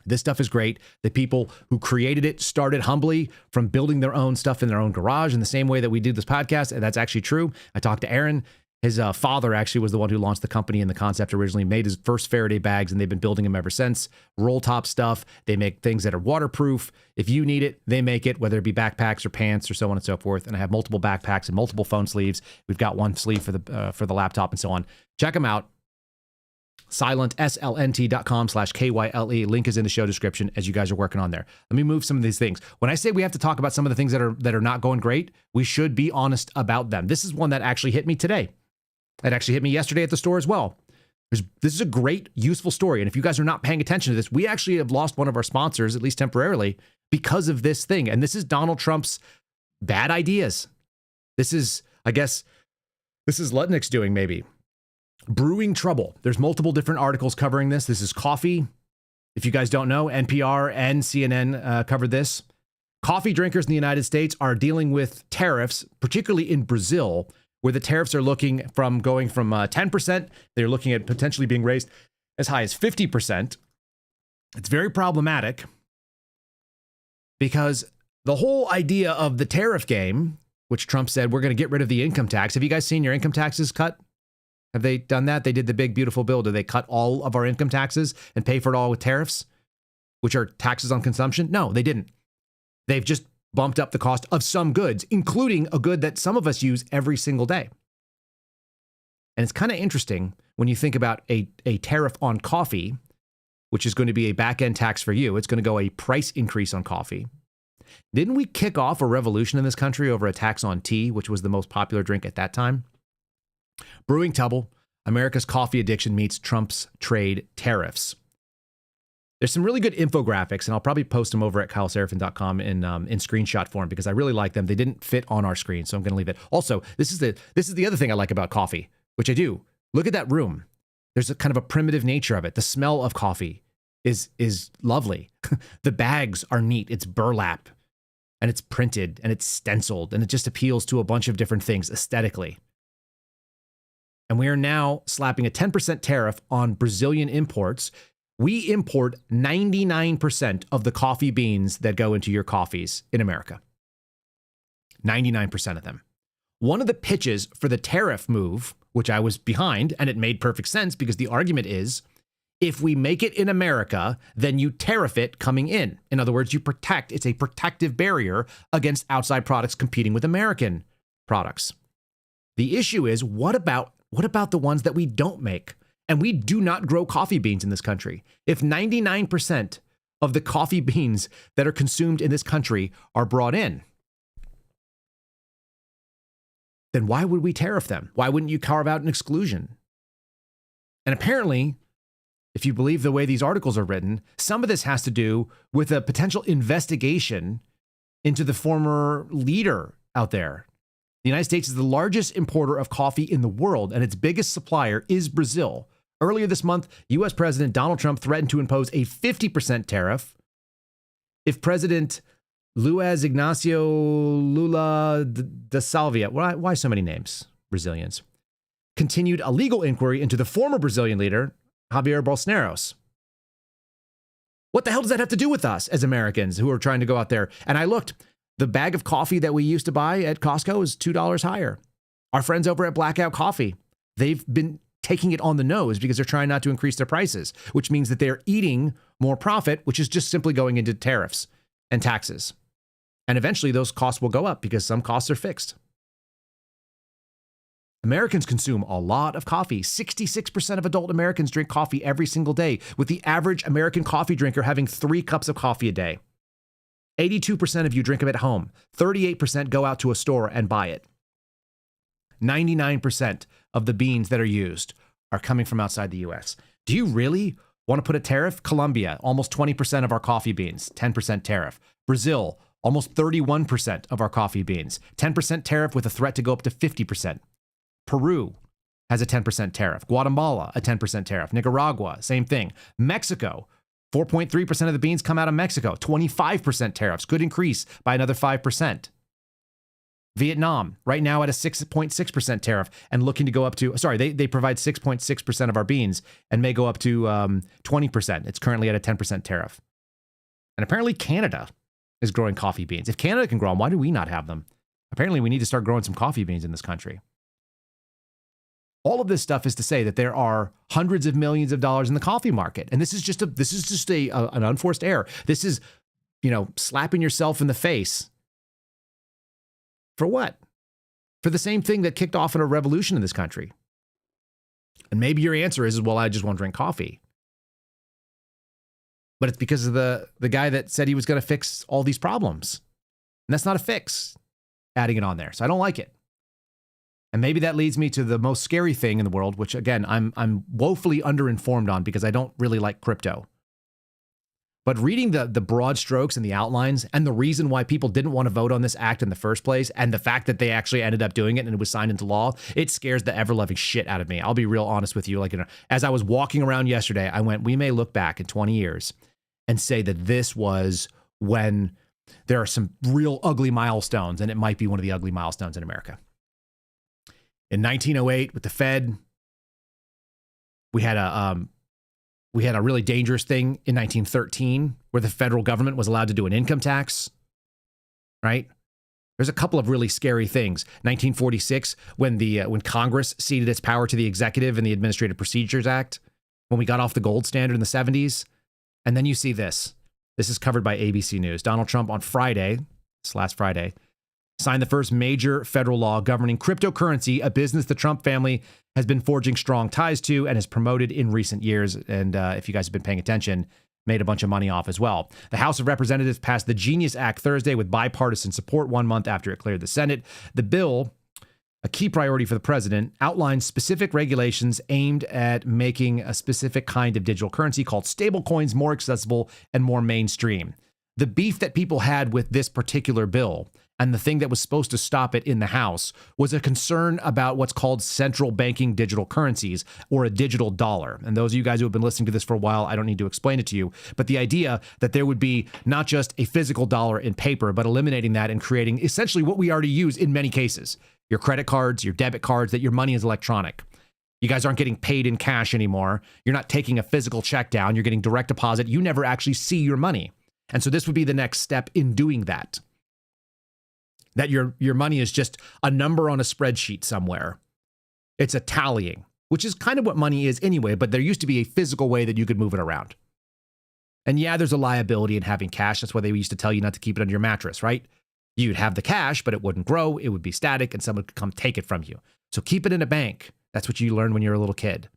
this stuff is great. The people who created it started humbly from building their own stuff in their own garage in the same way that we did this podcast. And that's actually true. I talked to Aaron. His father actually was the one who launched the company and the concept originally, made his first Faraday bags, and they've been building them ever since. Roll top stuff. They make things that are waterproof. If you need it, they make it, whether it be backpacks or pants or so on and so forth. And I have multiple backpacks and multiple phone sleeves. We've got one sleeve for the laptop and so on. Check them out. slnt.com/KYLE. Link is in the show description as you guys are working on there. Let me move some of these things. When I say we have to talk about some of the things that are not going great, we should be honest about them. This is one that actually hit me today. It actually hit me yesterday at the store as well. This is a great, useful story. And if you guys are not paying attention to this, we actually have lost one of our sponsors, at least temporarily, because of this thing. And this is Donald Trump's bad ideas. This is, I guess, this is Lutnick's doing maybe. Brewing trouble. There's multiple different articles covering this. This is coffee. If you guys don't know, NPR and CNN covered this. Coffee drinkers in the United States are dealing with tariffs, particularly in Brazil, where the tariffs are going from 10%. They're looking at potentially being raised as high as 50%. It's very problematic because the whole idea of the tariff game, which Trump said, we're going to get rid of the income tax. Have you guys seen your income taxes cut? Have they done that? They did the big, beautiful bill. Do they cut all of our income taxes and pay for it all with tariffs, which are taxes on consumption? No, they didn't. They've just bumped up the cost of some goods, including a good that some of us use every single day. And it's kind of interesting when you think about a tariff on coffee, which is going to be a back-end tax for you. It's going to go a price increase on coffee. Didn't we kick off a revolution in this country over a tax on tea, which was the most popular drink at that time? Brewing trouble. America's coffee addiction meets Trump's trade tariffs. There's some really good infographics, and I'll probably post them over at kyleserafin.com in screenshot form because I really like them. They didn't fit on our screen, so I'm going to leave it. Also, this is the other thing I like about coffee, which I do. Look at that room. There's a kind of a primitive nature of it. The smell of coffee is lovely. The bags are neat. It's burlap, and it's printed, and it's stenciled, and it just appeals to a bunch of different things aesthetically. And we are now slapping a 10% tariff on Brazilian imports. We import 99% of the coffee beans that go into your coffees in America. 99% of them. One of the pitches for the tariff move, which I was behind, and it made perfect sense because the argument is, if we make it in America, then you tariff it coming in. In other words, it's a protective barrier against outside products competing with American products. The issue is, what about the ones that we don't make? And we do not grow coffee beans in this country. If 99% of the coffee beans that are consumed in this country are brought in, then why would we tariff them? Why wouldn't you carve out an exclusion? And apparently, if you believe the way these articles are written, some of this has to do with a potential investigation into the former leader out there. The United States is the largest importer of coffee in the world, and its biggest supplier is Brazil. Earlier this month, U.S. President Donald Trump threatened to impose a 50% tariff if President Luiz Ignacio Lula da Silva, why so many names, Brazilians, continued a legal inquiry into the former Brazilian leader, Jair Bolsonaro. What the hell does that have to do with us as Americans who are trying to go out there? And I looked. The bag of coffee that we used to buy at Costco is $2 higher. Our friends over at Blackout Coffee, they've been taking it on the nose because they're trying not to increase their prices, which means that they're eating more profit, which is just simply going into tariffs and taxes. And eventually those costs will go up because some costs are fixed. Americans consume a lot of coffee. 66% of adult Americans drink coffee every single day, with the average American coffee drinker having 3 cups of coffee a day. 82% of you drink them at home. 38% go out to a store and buy it. 99% of the beans that are used are coming from outside the U.S. Do you really want to put a tariff? Colombia, almost 20% of our coffee beans, 10% tariff. Brazil, almost 31% of our coffee beans, 10% tariff with a threat to go up to 50%. Peru has a 10% tariff. Guatemala, a 10% tariff. Nicaragua, same thing. Mexico, 4.3% of the beans come out of Mexico, 25% tariffs, could increase by another 5%. Vietnam, right now at a 6.6% tariff and looking to go up to, they provide 6.6% of our beans and may go up to 20%. It's currently at a 10% tariff. And apparently Canada is growing coffee beans. If Canada can grow them, why do we not have them? Apparently we need to start growing some coffee beans in this country. All of this stuff is to say that there are hundreds of millions of dollars in the coffee market. And this is just an unforced error. This is, slapping yourself in the face. For what? For the same thing that kicked off in a revolution in this country. And maybe your answer is, well, I just won't drink coffee. But it's because of the guy that said he was going to fix all these problems. And that's not a fix, adding it on there. So I don't like it. And maybe that leads me to the most scary thing in the world, which, again, I'm woefully underinformed on because I don't really like crypto. But reading the broad strokes and the outlines and the reason why people didn't want to vote on this act in the first place and the fact that they actually ended up doing it and it was signed into law, it scares the ever-loving shit out of me. I'll be real honest with you. As I was walking around yesterday, I went, we may look back in 20 years and say that this was when there are some real ugly milestones, and it might be one of the ugly milestones in America. In 1908, with the Fed, we had a really dangerous thing in 1913 where the federal government was allowed to do an income tax, right? There's a couple of really scary things. 1946, when Congress ceded its power to the executive in the Administrative Procedures Act, when we got off the gold standard in the 70s. And then you see this. This is covered by ABC News. Donald Trump on Friday, this last Friday, signed the first major federal law governing cryptocurrency, a business the Trump family has been forging strong ties to and has promoted in recent years. And if you guys have been paying attention, made a bunch of money off as well. The House of Representatives passed the Genius Act Thursday with bipartisan support 1 month after it cleared the Senate. The bill, a key priority for the president, outlines specific regulations aimed at making a specific kind of digital currency called stablecoins more accessible and more mainstream. The beef that people had with this particular bill and the thing that was supposed to stop it in the House was a concern about what's called central banking digital currencies, or a digital dollar. And those of you guys who have been listening to this for a while, I don't need to explain it to you, but the idea that there would be not just a physical dollar in paper, but eliminating that and creating essentially what we already use in many cases. Your credit cards, your debit cards, that your money is electronic. You guys aren't getting paid in cash anymore. You're not taking a physical check down. You're getting direct deposit. You never actually see your money. And so this would be the next step in doing that. That your money is just a number on a spreadsheet somewhere. It's a tallying, which is kind of what money is anyway, but there used to be a physical way that you could move it around. And yeah, there's a liability in having cash. That's why they used to tell you not to keep it under your mattress, right? You'd have the cash, but it wouldn't grow. It would be static and someone could come take it from you. So keep it in a bank. That's what you learned when you're a little kid.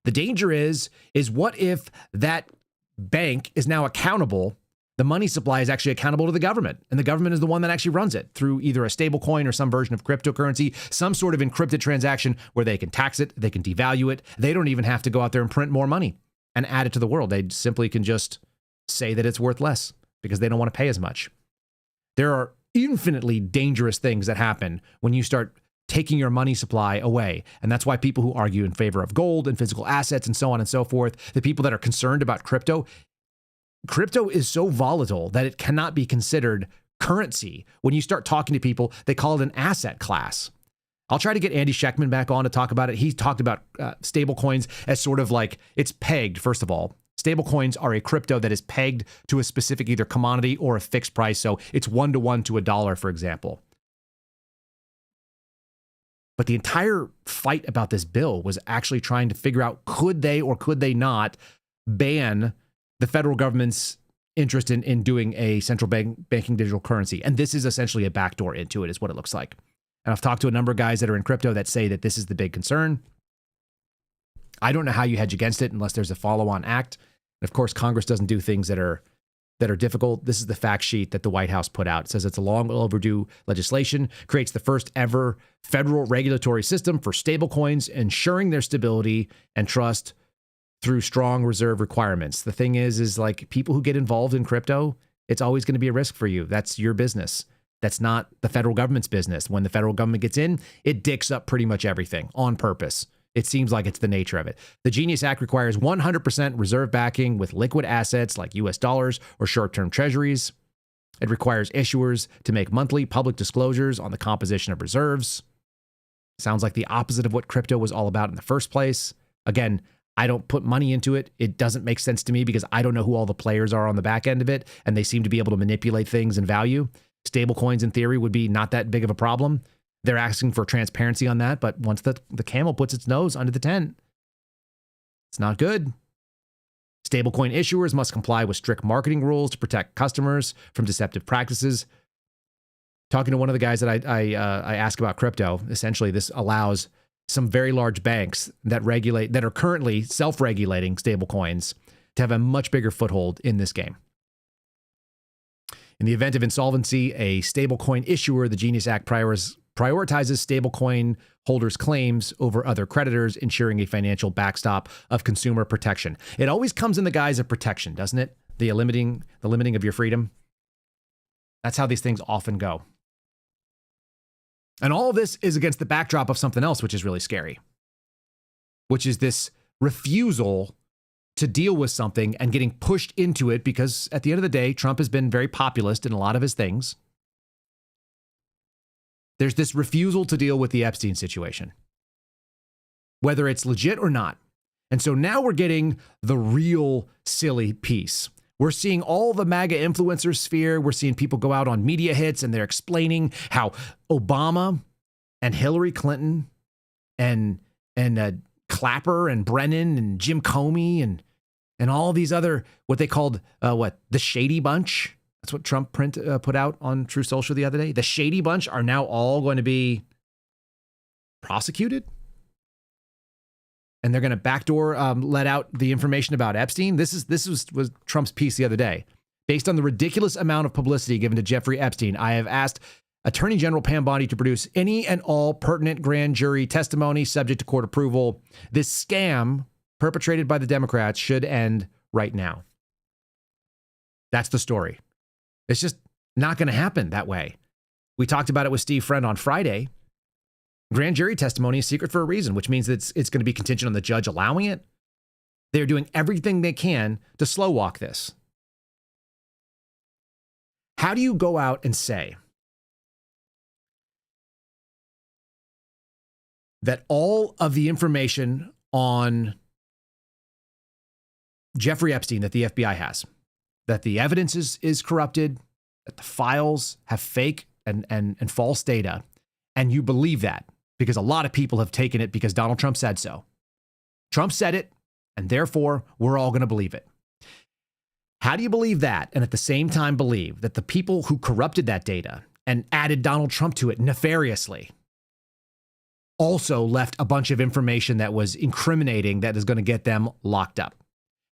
The danger is what if that bank is now accountable? The money supply is actually accountable to the government, and the government is the one that actually runs it through either a stable coin or some version of cryptocurrency, some sort of encrypted transaction where they can tax it, they can devalue it. They don't even have to go out there and print more money and add it to the world. They simply can just say that it's worth less because they don't want to pay as much. There are infinitely dangerous things that happen when you start taking your money supply away. And that's why people who argue in favor of gold and physical assets and so on and so forth, the people that are concerned about crypto is so volatile that it cannot be considered currency. When you start talking to people, they call it an asset class. I'll try to get Andy Schectman back on to talk about it. He talked about stable coins as sort of like, it's pegged, first of all. Stable coins are a crypto that is pegged to a specific either commodity or a fixed price. So it's 1-to-1 to $1, for example. But the entire fight about this bill was actually trying to figure out, could they or could they not ban the federal government's interest in doing a central banking digital currency. And this is essentially a backdoor into it, is what it looks like. And I've talked to a number of guys that are in crypto that say that this is the big concern. I don't know how you hedge against it unless there's a follow-on act. And of course, Congress doesn't do things that are difficult. This is the fact sheet that the White House put out. It says it's a long overdue legislation, creates the first ever federal regulatory system for stablecoins, ensuring their stability and trust through strong reserve requirements. The thing is like people who get involved in crypto, it's always going to be a risk for you. That's your business. That's not the federal government's business. When the federal government gets in, it dicks up pretty much everything on purpose. It seems like it's the nature of it. The Genius Act requires 100% reserve backing with liquid assets like US dollars or short-term treasuries. It requires issuers to make monthly public disclosures on the composition of reserves. Sounds like the opposite of what crypto was all about in the first place. Again, I don't put money into it. It doesn't make sense to me because I don't know who all the players are on the back end of it, and they seem to be able to manipulate things and value. Stable coins, in theory, would be not that big of a problem. They're asking for transparency on that, but once the camel puts its nose under the tent, it's not good. Stablecoin issuers must comply with strict marketing rules to protect customers from deceptive practices. Talking to one of the guys that I ask about crypto, essentially this allows some very large banks that are currently self-regulating stablecoins to have a much bigger foothold in this game. In the event of insolvency, a stablecoin issuer, the Genius Act prioritizes stablecoin holders' claims over other creditors, ensuring a financial backstop of consumer protection. It always comes in the guise of protection, doesn't it? The limiting of your freedom. That's how these things often go. And all of this is against the backdrop of something else, which is really scary, which is this refusal to deal with something and getting pushed into it because at the end of the day, Trump has been very populist in a lot of his things. There's this refusal to deal with the Epstein situation, whether it's legit or not. And so now we're getting the real silly piece. We're seeing all the MAGA influencer sphere. We're seeing people go out on media hits and they're explaining how Obama and Hillary Clinton and Clapper and Brennan and Jim Comey and all these other, what they called, the Shady Bunch. That's what Trump put out on True Social the other day. The Shady Bunch are now all going to be prosecuted. And they're going to backdoor let out the information about Epstein. This was Trump's piece the other day. Based on the ridiculous amount of publicity given to Jeffrey Epstein, I have asked Attorney General Pam Bondi to produce any and all pertinent grand jury testimony subject to court approval. This scam perpetrated by the Democrats should end right now. That's the story. It's just not going to happen that way. We talked about it with Steve Friend on Friday. Grand jury testimony is secret for a reason, which means that it's going to be contingent on the judge allowing it. They're doing everything they can to slow walk this. How do you go out and say that all of the information on Jeffrey Epstein that the FBI has, that the evidence is corrupted, that the files have fake and false data, and you believe that? Because a lot of people have taken it because Donald Trump said so. Trump said it, and therefore we're all going to believe it. How do you believe that and at the same time believe that the people who corrupted that data and added Donald Trump to it nefariously also left a bunch of information that was incriminating that is going to get them locked up?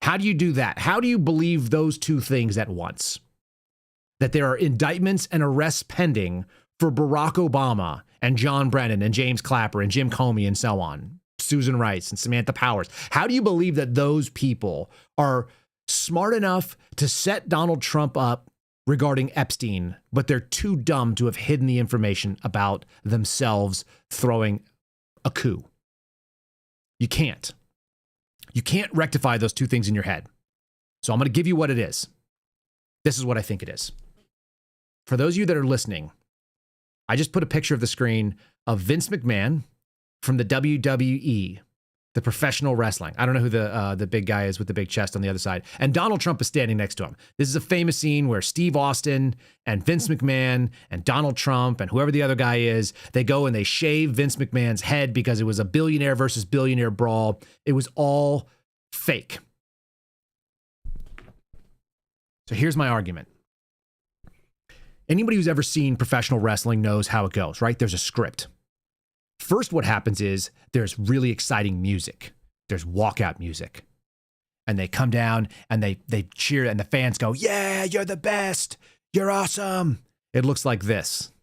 How do you do that? How do you believe those two things at once? That there are indictments and arrests pending for Barack Obama and John Brennan and James Clapper and Jim Comey and so on, Susan Rice and Samantha Powers. How do you believe that those people are smart enough to set Donald Trump up regarding Epstein, but they're too dumb to have hidden the information about themselves throwing a coup? You can't. You can't rectify those two things in your head. So I'm going to give you what it is. This is what I think it is. For those of you that are listening, I just put a picture of the screen of Vince McMahon from the WWE, the professional wrestling. I don't know who the big guy is with the big chest on the other side. And Donald Trump is standing next to him. This is a famous scene where Steve Austin and Vince McMahon and Donald Trump and whoever the other guy is, they go and they shave Vince McMahon's head because it was a billionaire versus billionaire brawl. It was all fake. So here's my argument. Anybody who's ever seen professional wrestling knows how it goes, right? There's a script. First, what happens is there's really exciting music. There's walkout music. And they come down and they cheer and the fans go, "Yeah, you're the best. You're awesome." It looks like this.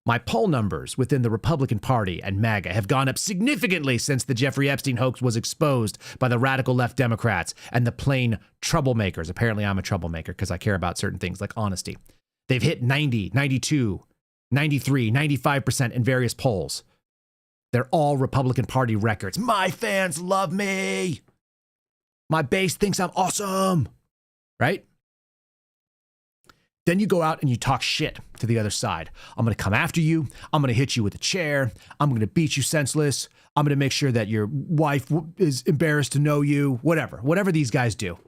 My poll numbers within the Republican Party and MAGA have gone up significantly since the Jeffrey Epstein hoax was exposed by the radical left Democrats and the plain troublemakers. Apparently, I'm a troublemaker because I care about certain things like honesty. They've hit 90, 92, 93, 95% in various polls. They're all Republican Party records. My fans love me. My base thinks I'm awesome, right? Then you go out and you talk shit to the other side. I'm going to come after you. I'm going to hit you with a chair. I'm going to beat you senseless. I'm going to make sure that your wife is embarrassed to know you, whatever these guys do.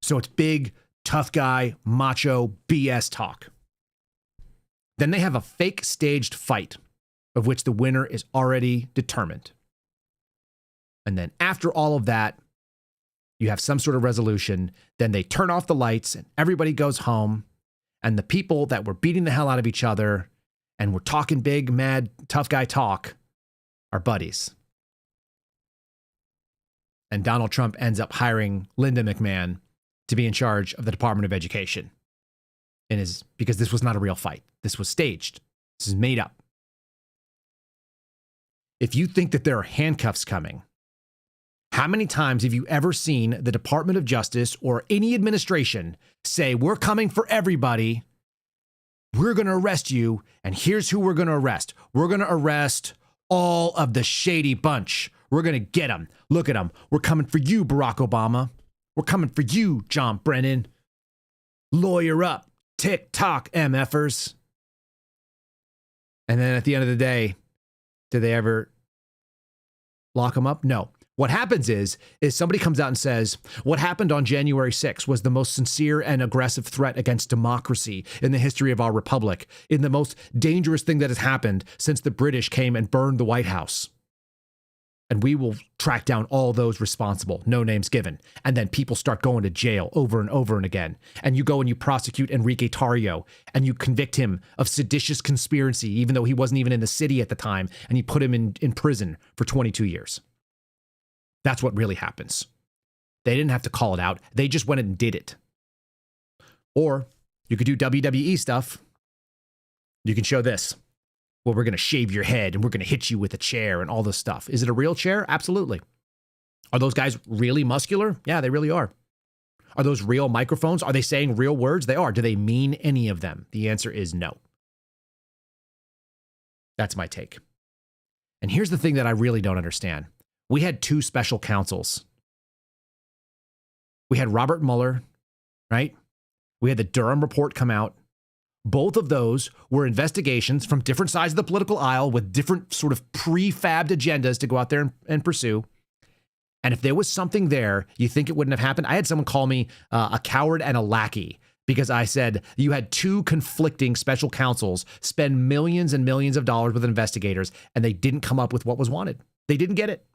So it's big, tough guy, macho, BS talk. Then they have a fake staged fight of which the winner is already determined. And then after all of that, you have some sort of resolution. Then they turn off the lights and everybody goes home. And the people that were beating the hell out of each other and were talking big, mad, tough guy talk are buddies. And Donald Trump ends up hiring Linda McMahon to be in charge of the Department of Education. Because this was not a real fight. This was staged. This is made up. If you think that there are handcuffs coming, how many times have you ever seen the Department of Justice or any administration say, we're coming for everybody, we're going to arrest you, and here's who we're going to arrest. We're going to arrest all of the Shady Bunch. We're going to get them. Look at them. We're coming for you, Barack Obama. We're coming for you, John Brennan. Lawyer up. Tick-tock, MFers. And then at the end of the day, did they ever lock them up? No. What happens is somebody comes out and says, what happened on January 6th was the most sincere and aggressive threat against democracy in the history of our republic, in the most dangerous thing that has happened since the British came and burned the White House. And we will track down all those responsible, no names given. And then people start going to jail over and over and again. And you go and you prosecute Enrique Tarrio and you convict him of seditious conspiracy, even though he wasn't even in the city at the time. And you put him in prison for 22 years. That's what really happens. They didn't have to call it out. They just went and did it. Or you could do WWE stuff. You can show this. Well, we're going to shave your head and we're going to hit you with a chair and all this stuff. Is it a real chair? Absolutely. Are those guys really muscular? Yeah, they really are. Are those real microphones? Are they saying real words? They are. Do they mean any of them? The answer is no. That's my take. And here's the thing that I really don't understand. We had two special counsels. We had Robert Mueller, right? We had the Durham report come out. Both of those were investigations from different sides of the political aisle with different sort of prefabbed agendas to go out there and pursue. And if there was something there, you think it wouldn't have happened? I had someone call me a coward and a lackey because I said you had two conflicting special counsels spend millions and millions of dollars with investigators, and they didn't come up with what was wanted. They didn't get it.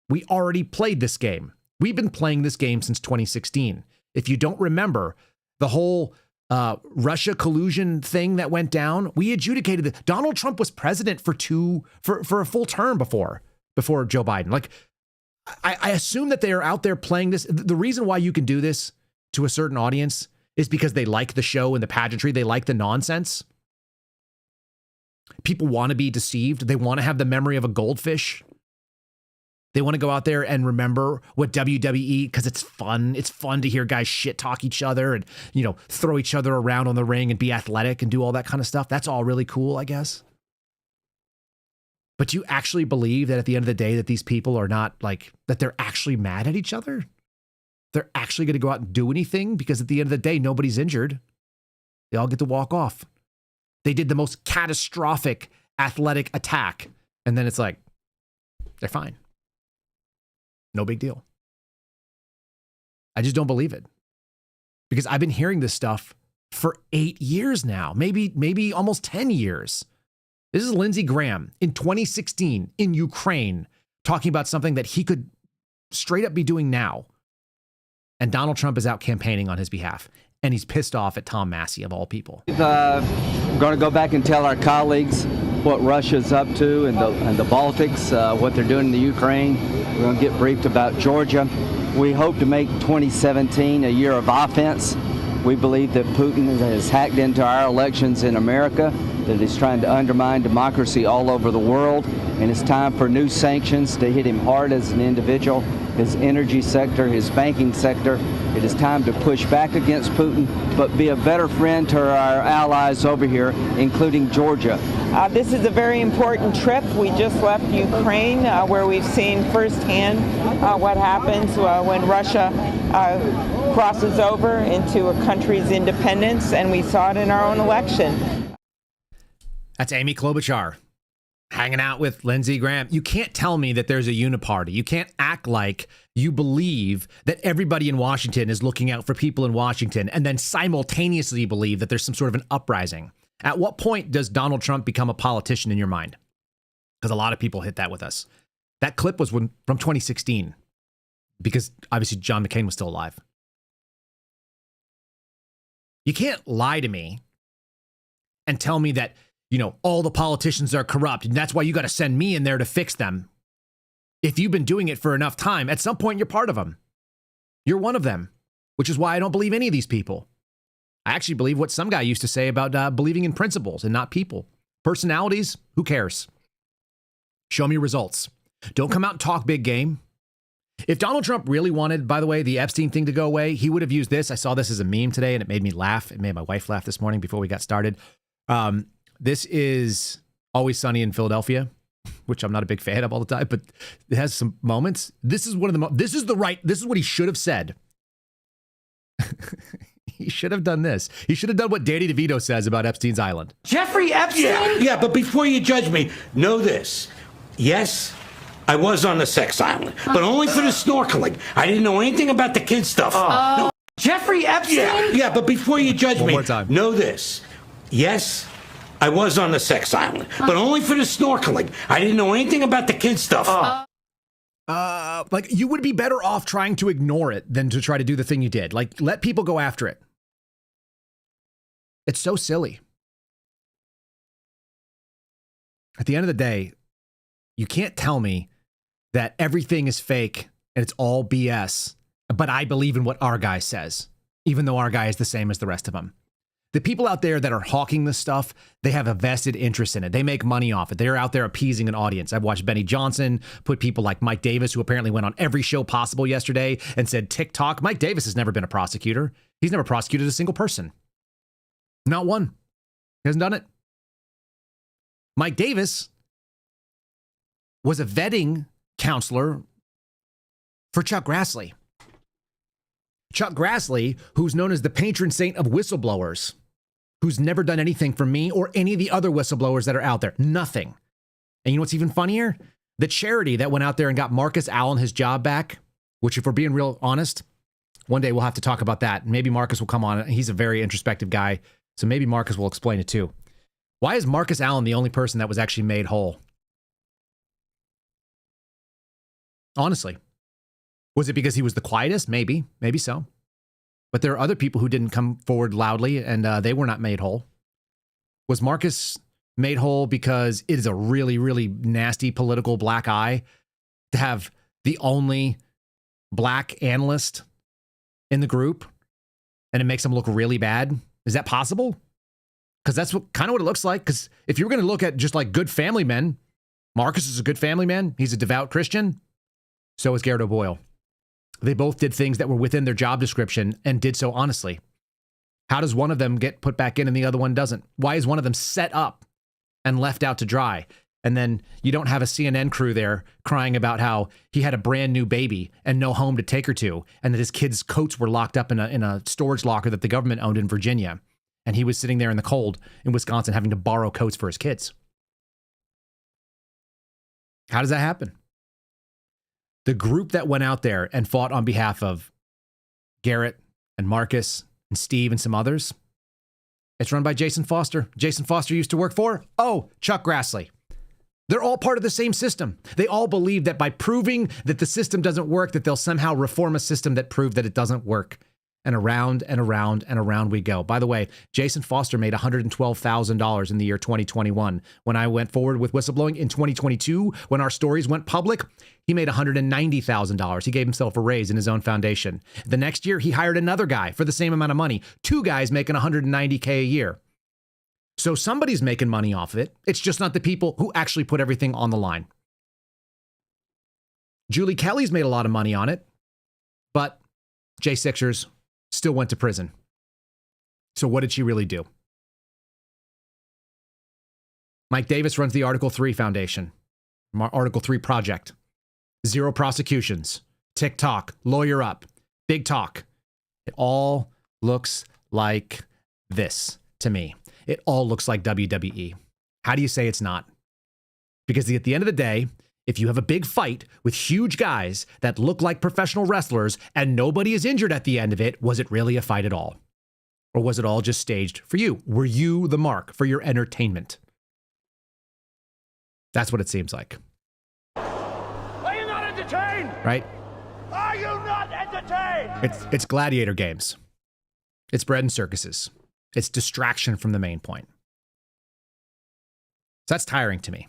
We already played this game. We've been playing this game since 2016. If you don't remember, the whole Russia collusion thing that went down, we adjudicated that Donald Trump was president for a full term before Joe Biden. Like, I assume that they are out there playing this. The reason why you can do this to a certain audience is because they like the show and the pageantry. They like the nonsense. People want to be deceived. They want to have the memory of a goldfish. They want to go out there and remember what WWE, because it's fun. It's fun to hear guys shit talk each other and, throw each other around on the ring and be athletic and do all that kind of stuff. That's all really cool, I guess. But you actually believe that at the end of the day that these people are not that they're actually mad at each other? They're actually going to go out and do anything? Because at the end of the day, nobody's injured. They all get to walk off. They did the most catastrophic athletic attack. And then it's like, they're fine. No big deal. I just don't believe it. Because I've been hearing this stuff for 8 years now, maybe almost 10 years. This is Lindsey Graham in 2016 in Ukraine talking about something that he could straight up be doing now. And Donald Trump is out campaigning on his behalf. And he's pissed off at Tom Massey, of all people. We're going to go back and tell our colleagues what Russia's up to and the Baltics, what they're doing in the Ukraine. We're going to get briefed about Georgia. We hope to make 2017 a year of offense. We believe that Putin has hacked into our elections in America, that he's trying to undermine democracy all over the world, and it's time for new sanctions to hit him hard as an individual, his energy sector, his banking sector. It is time to push back against Putin, but be a better friend to our allies over here, including Georgia. This is a very important trip. We just left Ukraine, where we've seen firsthand what happens when Russia crosses over into a country's independence, and we saw it in our own election. That's Amy Klobuchar hanging out with Lindsey Graham. You can't tell me that there's a uniparty. You can't act like you believe that everybody in Washington is looking out for people in Washington and then simultaneously believe that there's some sort of an uprising. At what point does Donald Trump become a politician in your mind? Because a lot of people hit that with us. That clip was from 2016, because obviously John McCain was still alive. You can't lie to me and tell me that, all the politicians are corrupt, and that's why you got to send me in there to fix them. If you've been doing it for enough time, at some point you're part of them. You're one of them, which is why I don't believe any of these people. I actually believe what some guy used to say about believing in principles and not people. Personalities, who cares? Show me results. Don't come out and talk big game. If Donald Trump really wanted, by the way, the Epstein thing to go away, he would have used this. I saw this as a meme today, and it made me laugh. It made my wife laugh this morning before we got started. This is Always Sunny in Philadelphia, which I'm not a big fan of all the time, but it has some moments. This is one of the this is what he should have said. He should have done this. He should have done what Danny DeVito says about Epstein's Island. Jeffrey Epstein? Yeah, but before you judge me, know this. Yes, I was on the sex island, but only for the snorkeling. I didn't know anything about the kid stuff. No. Jeffrey Epstein? Yeah, but before you judge One me, more time. know this. Yes, I was on the sex island, but only for the snorkeling. I didn't know anything about the kid stuff. Like, you would be better off trying to ignore it than to try to do the thing you did. Like, let people go after it. It's so silly. At the end of the day, you can't tell me that everything is fake and it's all BS, but I believe in what our guy says, even though our guy is the same as the rest of them. The people out there that are hawking this stuff, they have a vested interest in it. They make money off it. They're out there appeasing an audience. I've watched Benny Johnson put people like Mike Davis, who apparently went on every show possible yesterday and said TikTok. Mike Davis has never been a prosecutor. He's never prosecuted a single person. Not one. He hasn't done it. Mike Davis was a vetting counselor for Chuck Grassley. Chuck Grassley, who's known as the patron saint of whistleblowers, who's never done anything for me or any of the other whistleblowers that are out there. Nothing. And you know what's even funnier? The charity that went out there and got Marcus Allen his job back, which, if we're being real honest, one day we'll have to talk about that. Maybe Marcus will come on. He's a very introspective guy, so maybe Marcus will explain it too. Why is Marcus Allen the only person that was actually made whole? Honestly. Was it because he was the quietest? Maybe so. But there are other people who didn't come forward loudly, and they were not made whole. Was Marcus made whole because it is a really, really nasty political black eye to have the only black analyst in the group, and it makes him look really bad? Is that possible? Because that's kind of what it looks like. Because if you're going to look at just like good family men, Marcus is a good family man. He's a devout Christian. So is Garrett O'Boyle. They both did things that were within their job description and did so honestly. How does one of them get put back in and the other one doesn't? Why is one of them set up and left out to dry? And then you don't have a CNN crew there crying about how he had a brand new baby and no home to take her to, and that his kids' coats were locked up in a storage locker that the government owned in Virginia. And he was sitting there in the cold in Wisconsin having to borrow coats for his kids. How does that happen? The group that went out there and fought on behalf of Garrett and Marcus and Steve and some others, it's run by Jason Foster. Jason Foster used to work for, Chuck Grassley. They're all part of the same system. They all believe that by proving that the system doesn't work, that they'll somehow reform a system that proved that it doesn't work. And around and around and around we go. By the way, Jason Foster made $112,000 in the year 2021. When I went forward with whistleblowing in 2022, when our stories went public, he made $190,000. He gave himself a raise in his own foundation. The next year, he hired another guy for the same amount of money. Two guys making $190K a year. So somebody's making money off of it. It's just not the people who actually put everything on the line. Julie Kelly's made a lot of money on it, but Jay Sixers still went to prison. So what did she really do? Mike Davis runs the Article 3 Foundation, Article 3 Project. 0 prosecutions, TikTok, lawyer up, big talk. It all looks like this to me. It all looks like WWE. How do you say it's not? Because at the end of the day, if you have a big fight with huge guys that look like professional wrestlers and nobody is injured at the end of it, was it really a fight at all? Or was it all just staged for you? Were you the mark for your entertainment? That's what it seems like. Are you not entertained? Right? Are you not entertained? It's gladiator games. It's bread and circuses. It's distraction from the main point. So that's tiring to me.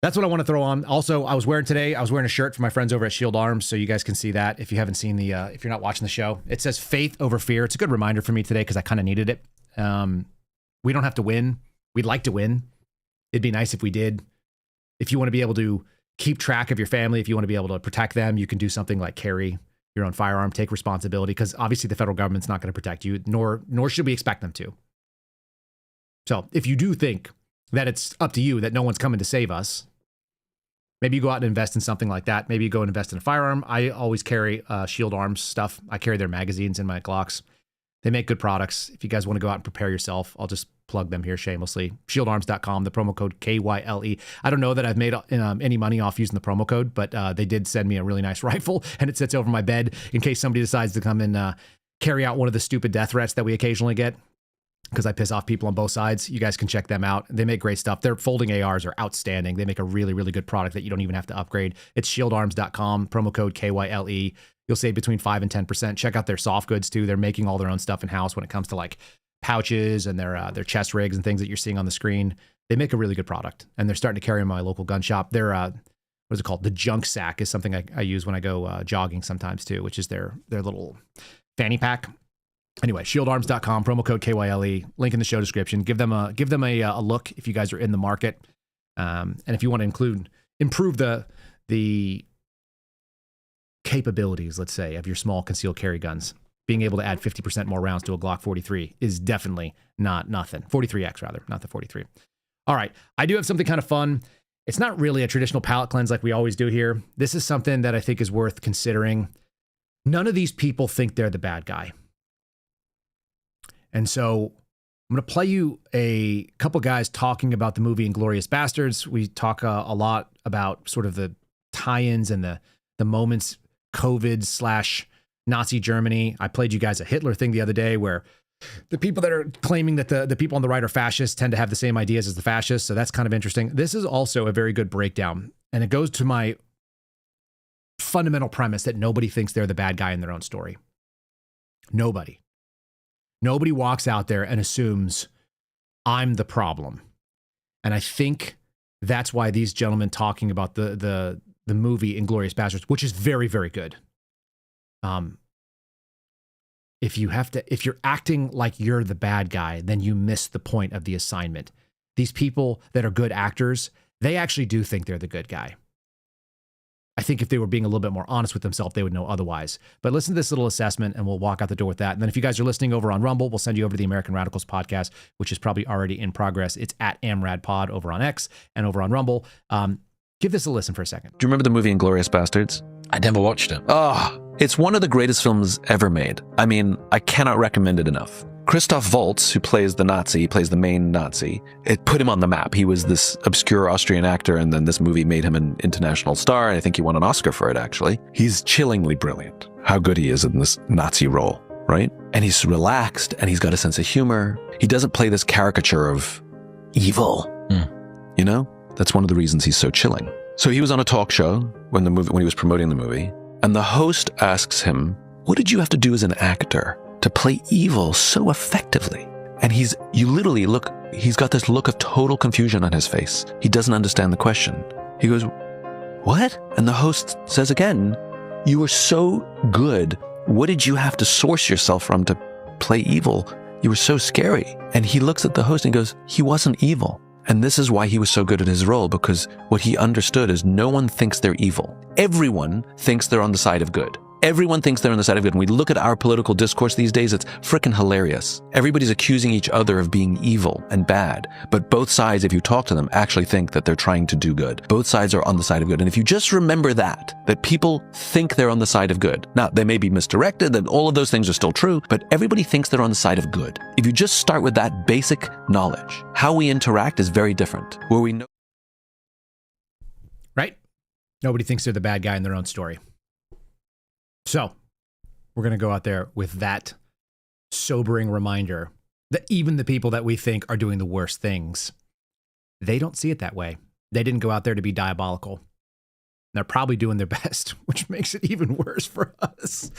That's what I want to throw on. Also, I was wearing a shirt for my friends over at Shield Arms, so you guys can see that if you haven't seen if you're not watching the show. It says faith over fear. It's a good reminder for me today because I kind of needed it. We don't have to win. We'd like to win. It'd be nice if we did. If you want to be able to keep track of your family, if you want to be able to protect them, you can do something like carry your own firearm, take responsibility, because obviously the federal government's not going to protect you, nor should we expect them to. So if you do think that it's up to you, that no one's coming to save us, maybe you go out and invest in something like that. Maybe you go and invest in a firearm. I always carry Shield Arms stuff. I carry their magazines in my Glocks. They make good products. If you guys want to go out and prepare yourself, I'll just plug them here shamelessly. Shieldarms.com, the promo code KYLE. I don't know that I've made any money off using the promo code, but they did send me a really nice rifle, and it sits over my bed in case somebody decides to come and carry out one of the stupid death threats that we occasionally get, because I piss off people on both sides. You guys can check them out. They make great stuff. Their folding ARs are outstanding. They make a really, really good product that you don't even have to upgrade. It's shieldarms.com, promo code KYLE. You'll save between 5 and 10%. Check out their soft goods too. They're making all their own stuff in-house when it comes to like pouches and their chest rigs and things that you're seeing on the screen. They make a really good product, and they're starting to carry in my local gun shop. Their what's it called? The junk sack is something I use when I go jogging sometimes too, which is their little fanny pack. Anyway, shieldarms.com, promo code KYLE, link in the show description. Give them a look if you guys are in the market. And if you want to improve the capabilities, let's say, of your small concealed carry guns, being able to add 50% more rounds to a Glock 43 is definitely not nothing. 43X rather, not the 43. All right, I do have something kind of fun. It's not really a traditional palate cleanse like we always do here. This is something that I think is worth considering. None of these people think they're the bad guy. And so I'm going to play you a couple guys talking about the movie Inglourious Bastards. We talk a lot about sort of the tie-ins and the moments, COVID/Nazi Germany. I played you guys a Hitler thing the other day where the people that are claiming that the people on the right are fascists tend to have the same ideas as the fascists. So that's kind of interesting. This is also a very good breakdown. And it goes to my fundamental premise that nobody thinks they're the bad guy in their own story. Nobody walks out there and assumes I'm the problem. And I think that's why these gentlemen talking about the movie Inglourious Bastards, which is very, very good. If you're acting like you're the bad guy, then you miss the point of the assignment. These people that are good actors, they actually do think they're the good guy. I think if they were being a little bit more honest with themselves, they would know otherwise. But listen to this little assessment, and we'll walk out the door with that. And then if you guys are listening over on Rumble, we'll send you over to the American Radicals podcast, which is probably already in progress. It's at AmRadPod over on X and over on Rumble. Give this a listen for a second. Do you remember the movie Inglourious Bastards? I never watched it. Oh, it's one of the greatest films ever made. I mean, I cannot recommend it enough. Christoph Waltz, who plays the Nazi, plays the main Nazi, it put him on the map. He was this obscure Austrian actor, and then this movie made him an international star. I think he won an Oscar for it, actually. He's chillingly brilliant, how good he is in this Nazi role, right? And he's relaxed, and he's got a sense of humor. He doesn't play this caricature of evil, you know? That's one of the reasons he's so chilling. So he was on a talk show when he was promoting the movie, and the host asks him, what did you have to do as an actor to play evil so effectively? And he's got this look of total confusion on his face. He doesn't understand the question. He goes, what? And the host says again, you were so good. What did you have to source yourself from to play evil? You were so scary. And he looks at the host and goes, he wasn't evil. And this is why he was so good at his role, because what he understood is no one thinks they're evil. Everyone thinks they're on the side of good. Everyone thinks they're on the side of good. When we look at our political discourse these days, it's freaking hilarious. Everybody's accusing each other of being evil and bad. But both sides, if you talk to them, actually think that they're trying to do good. Both sides are on the side of good. And if you just remember that people think they're on the side of good. Now, they may be misdirected, and all of those things are still true, but everybody thinks they're on the side of good. If you just start with that basic knowledge, how we interact is very different. Where we know. Right? Nobody thinks they're the bad guy in their own story. So we're going to go out there with that sobering reminder that even the people that we think are doing the worst things, they don't see it that way. They didn't go out there to be diabolical. They're probably doing their best, which makes it even worse for us.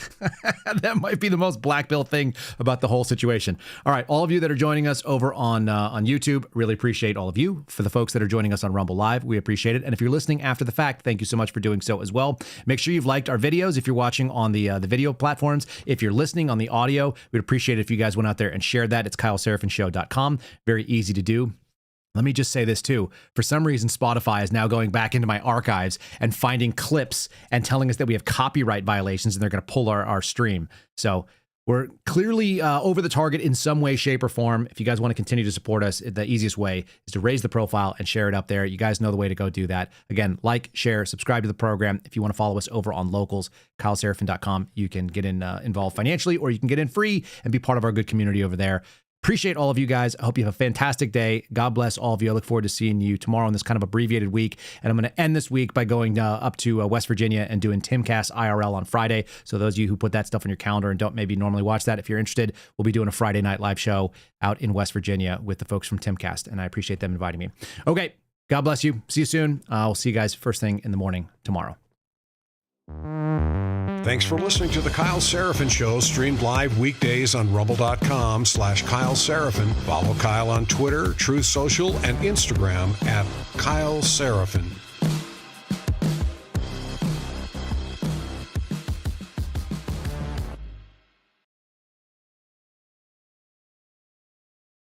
That might be the most black pill thing about the whole situation. All right, all of you that are joining us over on YouTube, really appreciate all of you. For the folks that are joining us on Rumble Live, we appreciate it. And if you're listening after the fact, thank you so much for doing so as well. Make sure you've liked our videos if you're watching on the video platforms. If you're listening on the audio, we'd appreciate it if you guys went out there and shared that. It's KyleSerafinshow.com. Very easy to do. Let me just say this too. For some reason, Spotify is now going back into my archives and finding clips and telling us that we have copyright violations and they're going to pull our stream. So we're clearly over the target in some way, shape, or form. If you guys want to continue to support us, the easiest way is to raise the profile and share it up there. You guys know the way to go do that. Again, like, share, subscribe to the program. If you want to follow us over on locals, KyleSerafin.com, you can get involved financially, or you can get in free and be part of our good community over there. Appreciate all of you guys. I hope you have a fantastic day. God bless all of you. I look forward to seeing you tomorrow on this kind of abbreviated week. And I'm going to end this week by going up to West Virginia and doing Timcast IRL on Friday. So those of you who put that stuff on your calendar and don't maybe normally watch that, if you're interested, we'll be doing a Friday night live show out in West Virginia with the folks from Timcast. And I appreciate them inviting me. Okay. God bless you. See you soon. I'll see you guys first thing in the morning tomorrow. Thanks for listening to The Kyle Seraphin Show, streamed live weekdays on rumble.com/Kyle Seraphin. Follow Kyle on Twitter, Truth Social, and Instagram at Kyle Seraphin.